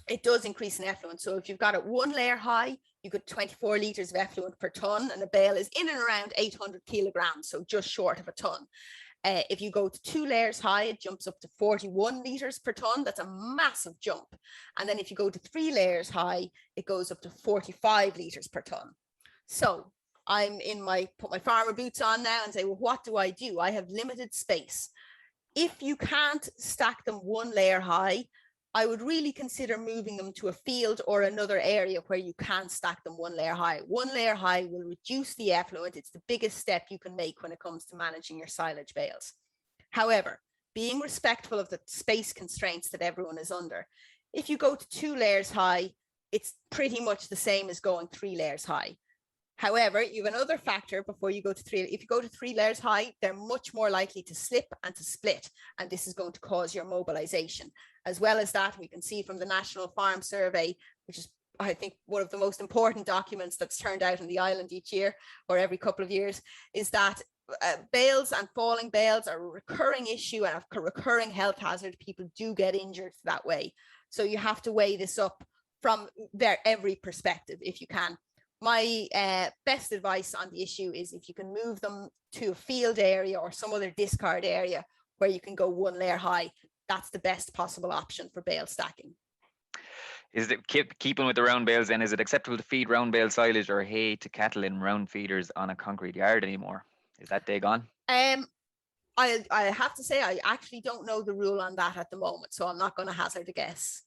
It does increase in effluent. So if you've got it 1 layer high, you get 24 litres of effluent per tonne, and a bale is in and around 800 kilograms, so just short of a tonne. If you go to 2 layers high, it jumps up to 41 litres per tonne. That's a massive jump. And then if you go to 3 layers high, it goes up to 45 litres per tonne. So I'm put my farmer boots on now and say, well, what do? I have limited space. If you can't stack them 1 layer high, I would really consider moving them to a field or another area where you can stack them 1 layer high. 1 layer high will reduce the effluent. It's the biggest step you can make when it comes to managing your silage bales. However, being respectful of the space constraints that everyone is under, if you go to 2 layers high, it's pretty much the same as going 3 layers high. However, you have another factor before you go to 3. If you go to 3 layers high, they're much more likely to slip and to split, and this is going to cause your mobilization. As well as that, we can see from the National Farm Survey, which is, I think, one of the most important documents that's turned out in the island each year or every couple of years, is that bales and falling bales are a recurring issue and a recurring health hazard. People do get injured that way. So you have to weigh this up from every perspective if you can. my best advice on the issue is if you can move them to a field area or some other discard area where you can go one layer high, that's the best possible option for bale stacking. Is it keeping with the round bales then, is it acceptable to feed round bale silage or hay to cattle in round feeders on a concrete yard anymore? Is that day gone? I have to say, I actually don't know the rule on that at the moment, so I'm not going to hazard a guess.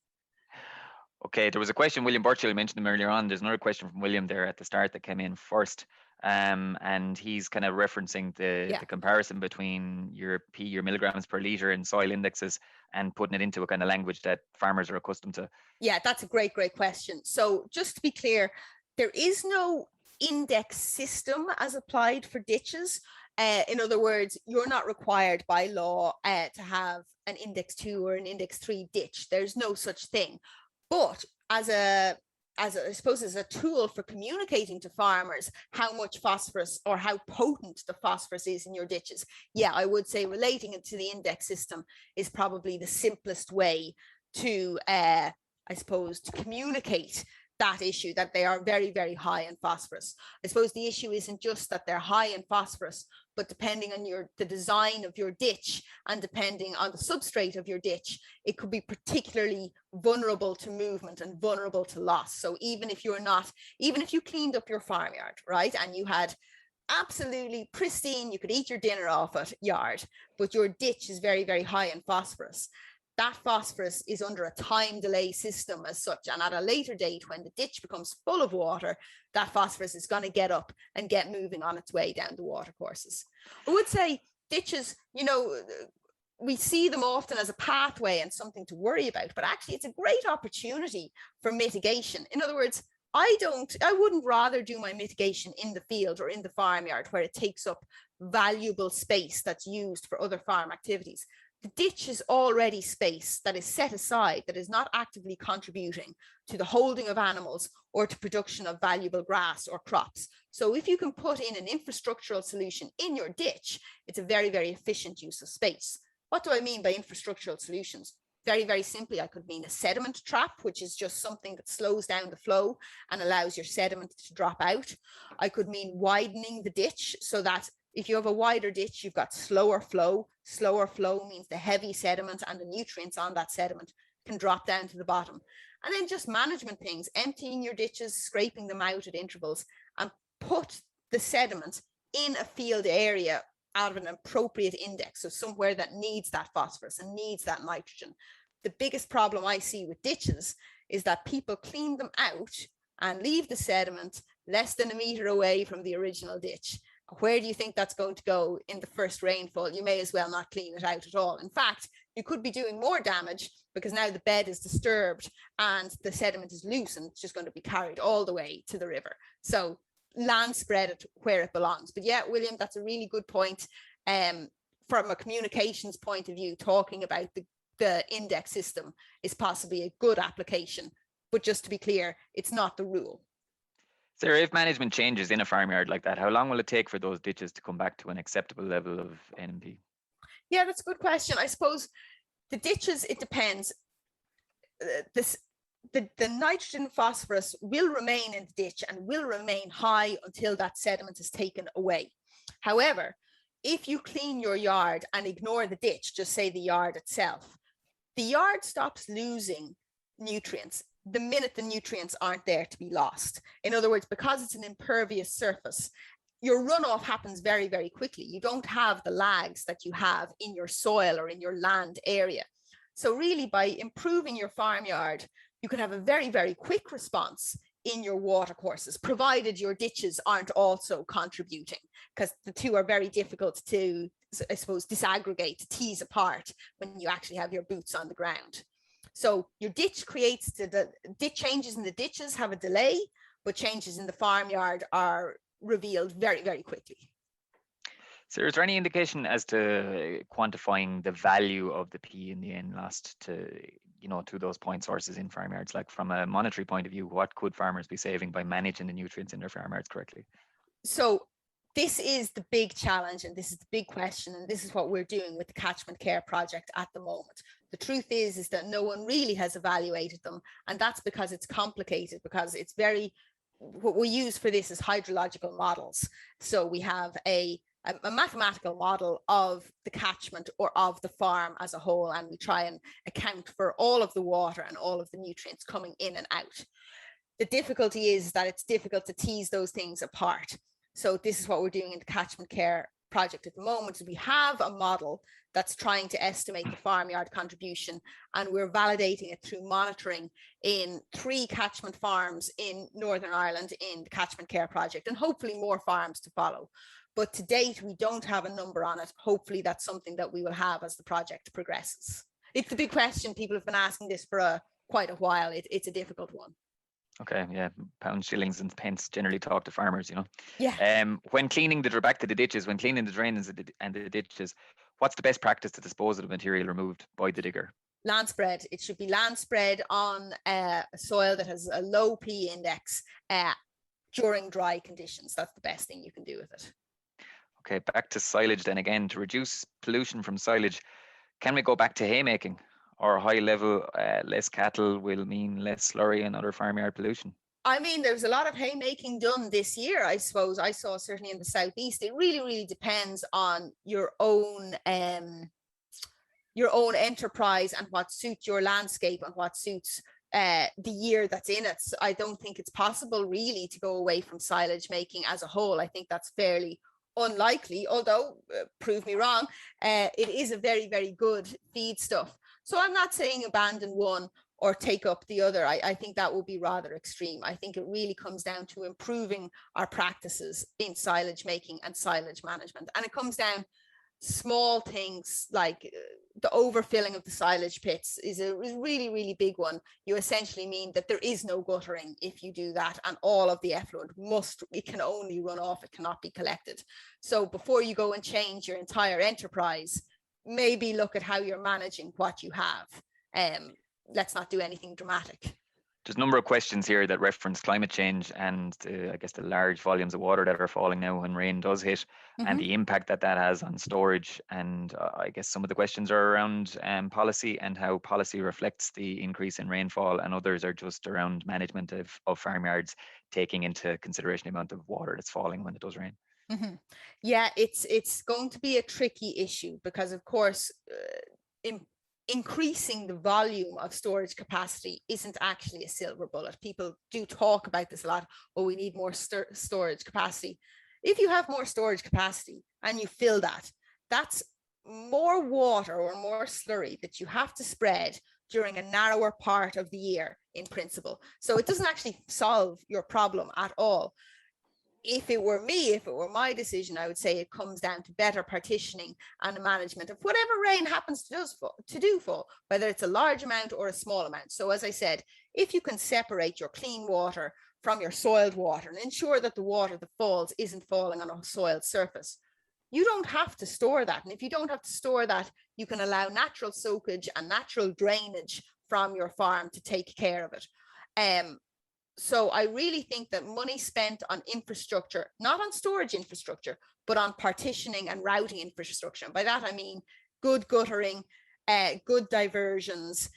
Okay, there was a question, William Burchell mentioned him earlier on. There's another question from William there at the start that came in first. And he's kind of referencing the comparison between your milligrams per litre and soil indexes and putting it into a kind of language that farmers are accustomed to. Yeah, that's a great question. So just to be clear, there is no index system as applied for ditches. In other words, you're not required by law to have an index 2 or an index 3 ditch. There's no such thing. But as I suppose as a tool for communicating to farmers how much phosphorus or how potent the phosphorus is in your ditches, yeah, I would say relating it to the index system is probably the simplest way to, I suppose, to communicate that issue, that they are very, very high in phosphorus. I suppose the issue isn't just that they're high in phosphorus, but depending on the design of your ditch and depending on the substrate of your ditch, it could be particularly vulnerable to movement and vulnerable to loss. So even if you cleaned up your farmyard, right, and you had absolutely pristine, you could eat your dinner off it yard, but your ditch is very, very high in phosphorus, that phosphorus is under a time delay system as such. And at a later date, when the ditch becomes full of water, that phosphorus is going to get up and get moving on its way down the water courses. I would say ditches, we see them often as a pathway and something to worry about, but actually it's a great opportunity for mitigation. In other words, I wouldn't rather do my mitigation in the field or in the farmyard where it takes up valuable space that's used for other farm activities. The ditch is already space that is set aside, that is not actively contributing to the holding of animals or to production of valuable grass or crops. So if you can put in an infrastructural solution in your ditch, it's a very, very efficient use of space. What do I mean by infrastructural solutions? Very, very simply, I could mean a sediment trap, which is just something that slows down the flow and allows your sediment to drop out. I could mean widening the ditch so that if you have a wider ditch, you've got slower flow. Slower flow means the heavy sediment and the nutrients on that sediment can drop down to the bottom. And then just management things, emptying your ditches, scraping them out at intervals, and put the sediment in a field area out of an appropriate index, so somewhere that needs that phosphorus and needs that nitrogen. The biggest problem I see with ditches is that people clean them out and leave the sediment less than a meter away from the original ditch. Where do you think that's going to go in the first rainfall? You may as well not clean it out at all. In fact, you could be doing more damage because now the bed is disturbed and the sediment is loose and it's just going to be carried all the way to the river. So land spread it where it belongs. But yeah, William, that's a really good point. From a communications point of view, talking about the index system is possibly a good application. But just to be clear, it's not the rule. Sara, if management changes in a farmyard like that, how long will it take for those ditches to come back to an acceptable level of NP? Yeah, that's a good question. I suppose the ditches, it depends. The nitrogen phosphorus will remain in the ditch and will remain high until that sediment is taken away. However, if you clean your yard and ignore the ditch, just say the yard itself, the yard stops losing nutrients the minute the nutrients aren't there to be lost. In other words, because it's an impervious surface, your runoff happens very, very quickly. You don't have the lags that you have in your soil or in your land area. So really, by improving your farmyard, you can have a very, very quick response in your water courses, provided your ditches aren't also contributing, because the two are very difficult to, I suppose, disaggregate, to tease apart when you actually have your boots on the ground. So your ditch creates the ditch changes in the ditches have a delay, but changes in the farmyard are revealed very, very quickly. So is there any indication as to quantifying the value of the P in the N lost to, to those point sources in farmyards? Like from a monetary point of view, what could farmers be saving by managing the nutrients in their farmyards correctly? So this is the big challenge and this is the big question, and this is what we're doing with the Catchment Care project at the moment. The truth is that no one really has evaluated them, and that's because it's complicated, because it's very what we use for this is hydrological models. So we have a mathematical model of the catchment or of the farm as a whole, and we try and account for all of the water and all of the nutrients coming in and out. The difficulty is that it's difficult to tease those things apart. So this is what we're doing in the catchment care project at the moment. We have a model that's trying to estimate the farmyard contribution, and we're validating it through monitoring in 3 catchment farms in Northern Ireland in the catchment care project, and hopefully more farms to follow. But to date, we don't have a number on it. Hopefully that's something that we will have as the project progresses. It's the big question. People have been asking this for quite a while. It's a difficult one. Okay, yeah, pounds, shillings, and pence generally talk to farmers, you know. Yeah. When cleaning back to the ditches, when cleaning the drains and the ditches, what's the best practice to dispose of the material removed by the digger? Land spread. It should be land spread on a soil that has a low P index during dry conditions. That's the best thing you can do with it. Okay, back to silage then again. To reduce pollution from silage, can we go back to haymaking? Or high level, less cattle will mean less slurry and other farmyard pollution? I mean, there's a lot of haymaking done this year, I suppose. I saw certainly in the southeast. It really, really depends on your own enterprise and what suits your landscape and what suits the year that's in it. So I don't think it's possible really to go away from silage making as a whole. I think that's fairly unlikely, although prove me wrong. It is a very, very good feedstuff. So I'm not saying abandon one or take up the other. I think that would be rather extreme. I think it really comes down to improving our practices in silage making and silage management. And it comes down small things like the overfilling of the silage pits is a really, really big one. You essentially mean that there is no guttering if you do that, and all of the effluent it can only run off, it cannot be collected. So before you go and change your entire enterprise, maybe look at how you're managing what you have. Let's not do anything dramatic. There's a number of questions here that reference climate change and I guess the large volumes of water that are falling now when rain does hit, and the impact that has on storage. And I guess some of the questions are around policy and how policy reflects the increase in rainfall, and others are just around management of farmyards, taking into consideration the amount of water that's falling when it does rain. Yeah, it's going to be a tricky issue because, of course, increasing the volume of storage capacity isn't actually a silver bullet. People do talk about this a lot. Oh, we need more storage capacity. If you have more storage capacity and you fill that, that's more water or more slurry that you have to spread during a narrower part of the year in principle. So it doesn't actually solve your problem at all. If it were me, if it were my decision, I would say it comes down to better partitioning and the management of whatever rain happens to do fall, whether it's a large amount or a small amount. So as I said, if you can separate your clean water from your soiled water and ensure that the water that falls isn't falling on a soiled surface, you don't have to store that. And if you don't have to store that, you can allow natural soakage and natural drainage from your farm to take care of it. So I really think that money spent on infrastructure, not on storage infrastructure, but on partitioning and routing infrastructure. And by that, I mean good guttering, good diversions,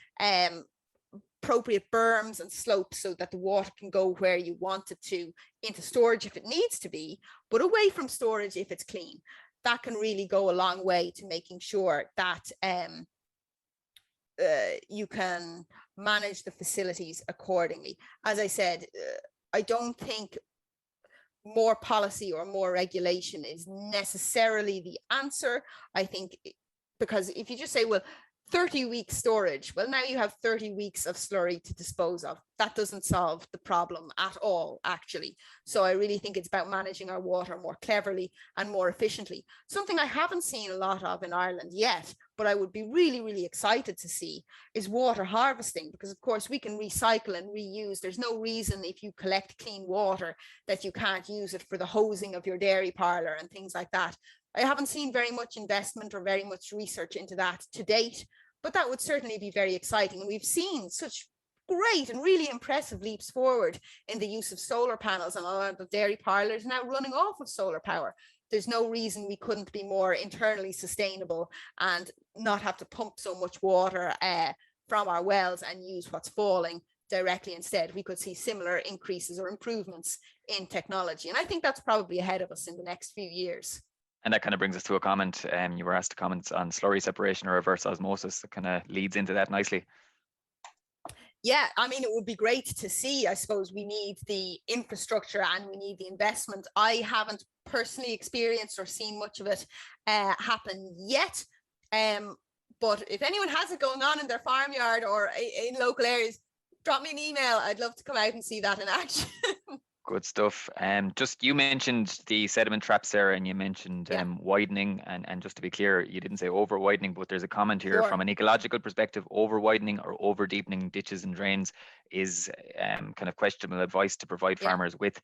appropriate berms and slopes so that the water can go where you want it to, into storage if it needs to be, but away from storage if it's clean. That can really go a long way to making sure that you can manage the facilities accordingly. As I said, I don't think more policy or more regulation is necessarily the answer. I think because if you just say, well, 30 weeks storage, well, now you have 30 weeks of slurry to dispose of. That doesn't solve the problem at all, actually. So I really think it's about managing our water more cleverly and more efficiently. Something I haven't seen a lot of in Ireland yet, but I would be really, really excited to see, is water harvesting, because of course we can recycle and reuse. There's no reason if you collect clean water that you can't use it for the hosing of your dairy parlour and things like that. I haven't seen very much investment or very much research into that to date, but that would certainly be very exciting. And we've seen such great and really impressive leaps forward in the use of solar panels, and a lot of dairy parlours now running off of solar power. There's no reason we couldn't be more internally sustainable and not have to pump so much water from our wells and use what's falling directly instead, we could see similar increases or improvements in technology. And I think that's probably ahead of us in the next few years. And that kind of brings us to a comment. You were asked to comment on slurry separation or reverse osmosis. That kind of leads into that nicely. Yeah, I mean, it would be great to see. I suppose we need the infrastructure and we need the investment. I haven't personally experienced or seen much of it happen yet. But if anyone has it going on in their farmyard or in local areas, drop me an email. I'd love to come out and see that in action. Good stuff. Just you mentioned the sediment traps, Sarah, and you mentioned widening. And just to be clear, you didn't say over widening, but there's a comment here from an ecological perspective: over widening or over deepening ditches and drains is kind of questionable advice to provide farmers with.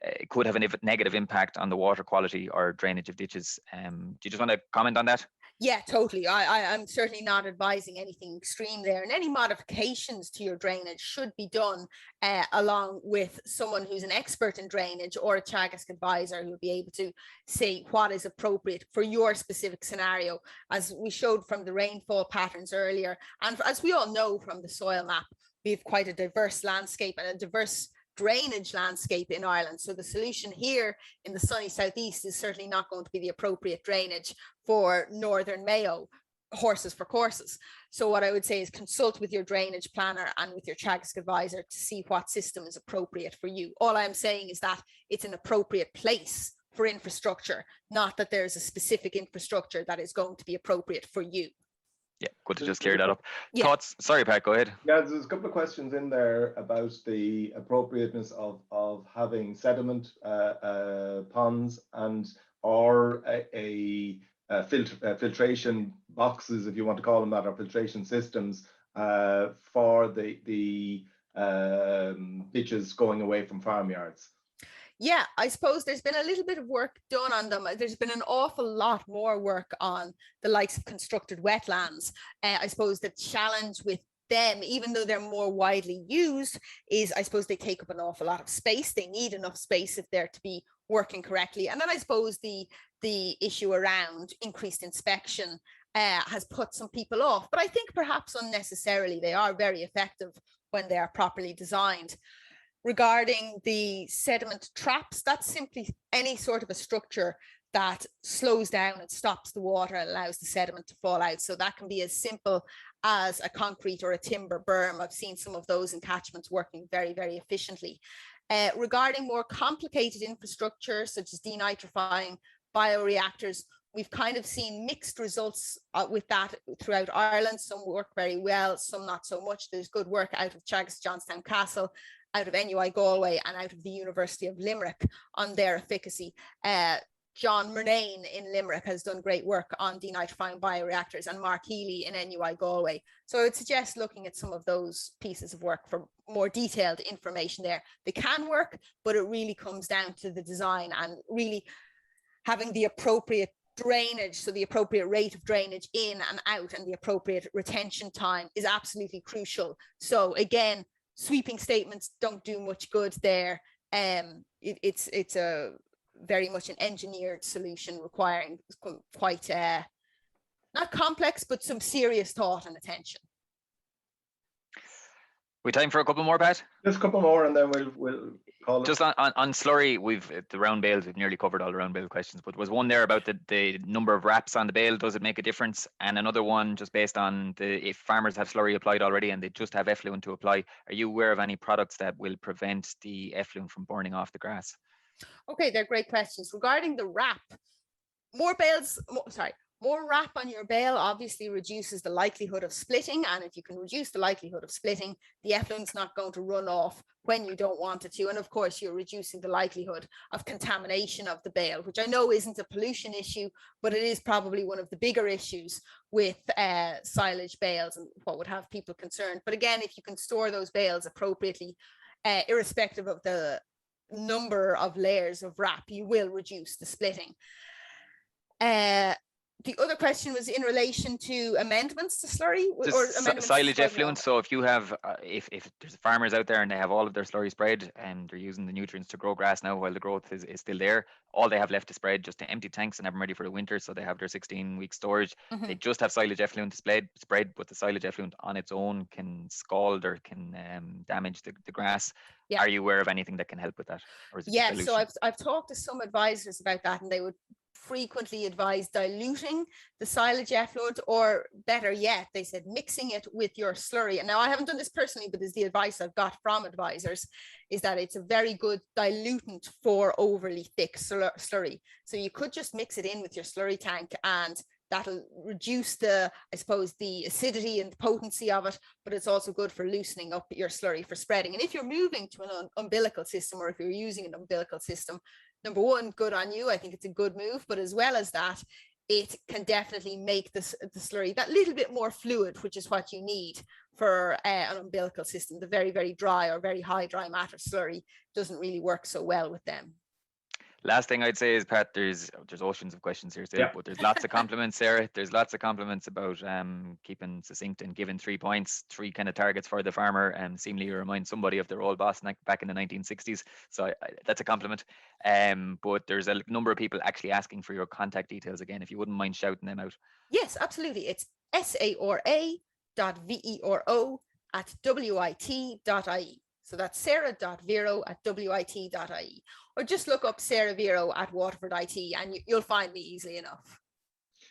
It could have a negative impact on the water quality or drainage of ditches. Do you just want to comment on that? Yeah, totally. I'm certainly not advising anything extreme there, and any modifications to your drainage should be done along with someone who's an expert in drainage or a Teagasc advisor who will be able to say what is appropriate for your specific scenario. As we showed from the rainfall patterns earlier, and as we all know from the soil map, we have quite a diverse landscape and a diverse drainage landscape in Ireland. So the solution here in the sunny southeast is certainly not going to be the appropriate drainage for Northern Mayo, horses for courses. So what I would say is consult with your drainage planner and with your Teagasc advisor to see what system is appropriate for you. All I'm saying is that it's an appropriate place for infrastructure, not that there's a specific infrastructure that is going to be appropriate for you. Yeah, good to just clear that up. Thoughts? Sorry, Pat, go ahead. Yeah, there's a couple of questions in there about the appropriateness of having sediment ponds and or filtration boxes, if you want to call them that, or filtration systems for the ditches going away from farmyards. Yeah, I suppose there's been a little bit of work done on them. There's been an awful lot more work on the likes of constructed wetlands. I suppose the challenge with them, even though they're more widely used, is I suppose they take up an awful lot of space. They need enough space if they're to be working correctly. And then I suppose the issue around increased inspection has put some people off. But I think perhaps unnecessarily, they are very effective when they are properly designed. Regarding the sediment traps, that's simply any sort of a structure that slows down and stops the water and allows the sediment to fall out. So that can be as simple as a concrete or a timber berm. I've seen some of those in catchments working very, very efficiently. Regarding more complicated infrastructure, such as denitrifying bioreactors, we've kind of seen mixed results with that throughout Ireland. Some work very well, some not so much. There's good work out of Teagasc Johnstown Castle, out of NUI Galway, and out of the University of Limerick on their efficacy. John Murnane in Limerick has done great work on denitrifying bioreactors, and Mark Healy in NUI Galway. So I would suggest looking at some of those pieces of work for more detailed information there. They can work, but it really comes down to the design and really having the appropriate drainage, so the appropriate rate of drainage in and out and the appropriate retention time is absolutely crucial. So again, sweeping statements don't do much good there. It's a very much an engineered solution requiring quite not complex, but some serious thought and attention. We time for a couple more, Pat? Just a couple more, and then we'll call it. Just on slurry, we've the round bales. We've nearly covered all the round bale questions, but was one there about the number of wraps on the bale? Does it make a difference? And another one just based on if farmers have slurry applied already and they just have effluent to apply, are you aware of any products that will prevent the effluent from burning off the grass? Okay, they're great questions. Regarding the wrap, more wrap on your bale obviously reduces the likelihood of splitting, and if you can reduce the likelihood of splitting, the effluent's not going to run off when you don't want it to, and of course you're reducing the likelihood of contamination of the bale, which I know isn't a pollution issue, but it is probably one of the bigger issues with silage bales and what would have people concerned. But again, if you can store those bales appropriately, irrespective of the number of layers of wrap, you will reduce the splitting. the other question was in relation to amendments to slurry or amendments silage to effluent. So if you have, if there's farmers out there and they have all of their slurry spread and they're using the nutrients to grow grass now while the growth is still there, all they have left to spread just to empty tanks and have them ready for the winter. So they have their 16-week storage. They just have silage effluent spread, but the silage effluent on its own can scald or can damage the grass. Yeah. Are you aware of anything that can help with that? Or is it so I've talked to some advisors about that, and they would frequently advise diluting the silage effluent, or better yet, they said mixing it with your slurry. And now I haven't done this personally, but this is the advice I've got from advisors, is that it's a very good dilutant for overly thick slurry. So you could just mix it in with your slurry tank, and that'll reduce the acidity and the potency of it, but it's also good for loosening up your slurry for spreading. And if you're moving to an umbilical system, or if you're using an umbilical system, number one, good on you. I think it's a good move, but as well as that, it can definitely make the slurry that little bit more fluid, which is what you need for an umbilical system. The very, very dry or very high dry matter slurry doesn't really work so well with them. Last thing I'd say is, Pat, there's oceans of questions here still, but there's lots of compliments, Sarah. There's lots of compliments about keeping succinct and giving 3 points, 3 kind of targets for the farmer. Seemingly you remind somebody of their old boss back in the 1960s. So that's a compliment. But there's a number of people actually asking for your contact details again, if you wouldn't mind shouting them out. Yes, absolutely. It's sara.vero@wit.ie. So that's sara.vero@wit.ie, or just look up Sara Vero at Waterford IT and you'll find me easily enough.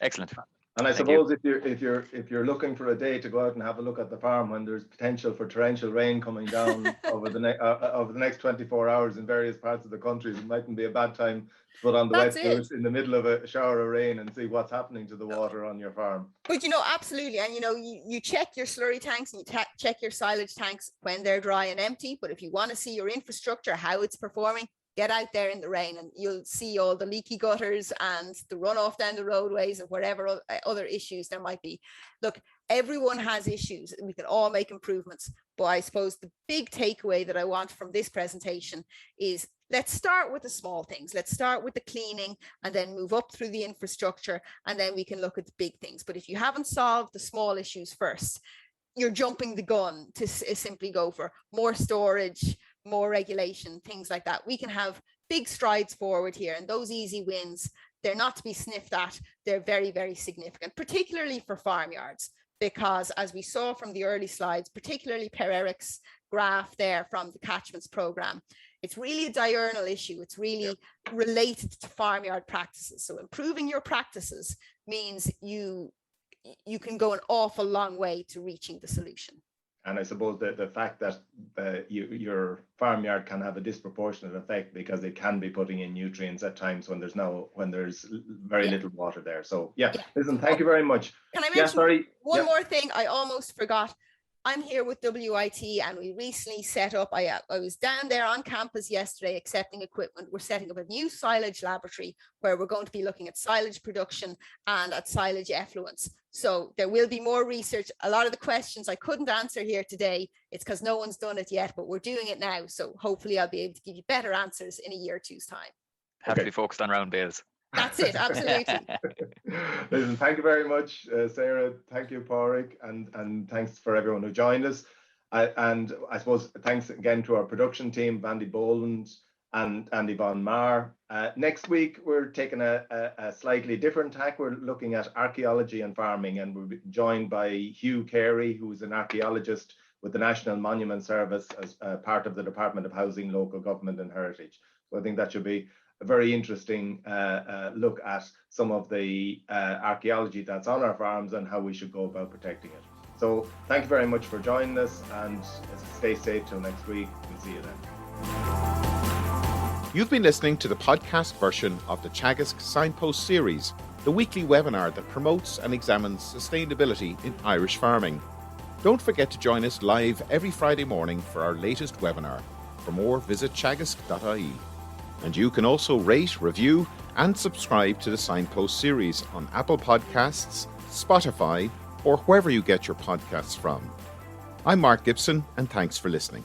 Excellent. And I suppose if you're looking for a day to go out and have a look at the farm when there's potential for torrential rain coming down over the next 24 hours in various parts of the country, it mightn't be a bad time to put on the wetsuit in the middle of a shower of rain and see what's happening to the water on your farm. But absolutely, and you check your slurry tanks and you check your silage tanks when they're dry and empty. But if you want to see your infrastructure, how it's performing, get out there in the rain and you'll see all the leaky gutters and the runoff down the roadways and whatever other issues there might be. Look, everyone has issues and we can all make improvements. But I suppose the big takeaway that I want from this presentation is, let's start with the small things. Let's start with the cleaning and then move up through the infrastructure, and then we can look at the big things. But if you haven't solved the small issues first, you're jumping the gun to simply go for more storage, more regulation, things like that. We can have big strides forward here, and those easy wins, they're not to be sniffed at. They're very, very significant, particularly for farmyards, because as we saw from the early slides, particularly Per Eric's graph there from the catchments program, it's really a diurnal issue. It's really related to farmyard practices. So improving your practices means you can go an awful long way to reaching the solution. And I suppose that the fact that your farmyard can have a disproportionate effect because it can be putting in nutrients at times when there's very little water there. So listen, thank you very much. Can I mention one more thing? I almost forgot. I'm here with WIT, and we recently set up, I was down there on campus yesterday accepting equipment. We're setting up a new silage laboratory where we're going to be looking at silage production and at silage effluents. So there will be more research. A lot of the questions I couldn't answer here today, it's because no one's done it yet, but we're doing it now. So hopefully I'll be able to give you better answers in a year or two's time. Have to be focused on round bales. That's it, absolutely. Listen, thank you very much, Sarah. Thank you, Padraig, and thanks for everyone who joined us. And I suppose thanks again to our production team, Vandy Boland and Yvonne Marr. Next week, we're taking a slightly different tack. We're looking at archaeology and farming, and we'll be joined by Hugh Carey, who's an archaeologist with the National Monument Service as part of the Department of Housing, Local Government and Heritage. So I think that should be a very interesting look at some of the archaeology that's on our farms and how we should go about protecting it. So thank you very much for joining us, and stay safe till next week. We'll see you then. You've been listening to the podcast version of the Teagasc Signpost Series, the weekly webinar that promotes and examines sustainability in Irish farming. Don't forget to join us live every Friday morning for our latest webinar. For more, visit teagasc.ie. And you can also rate, review and subscribe to the Signpost Series on Apple Podcasts, Spotify, or wherever you get your podcasts from. I'm Mark Gibson, and thanks for listening.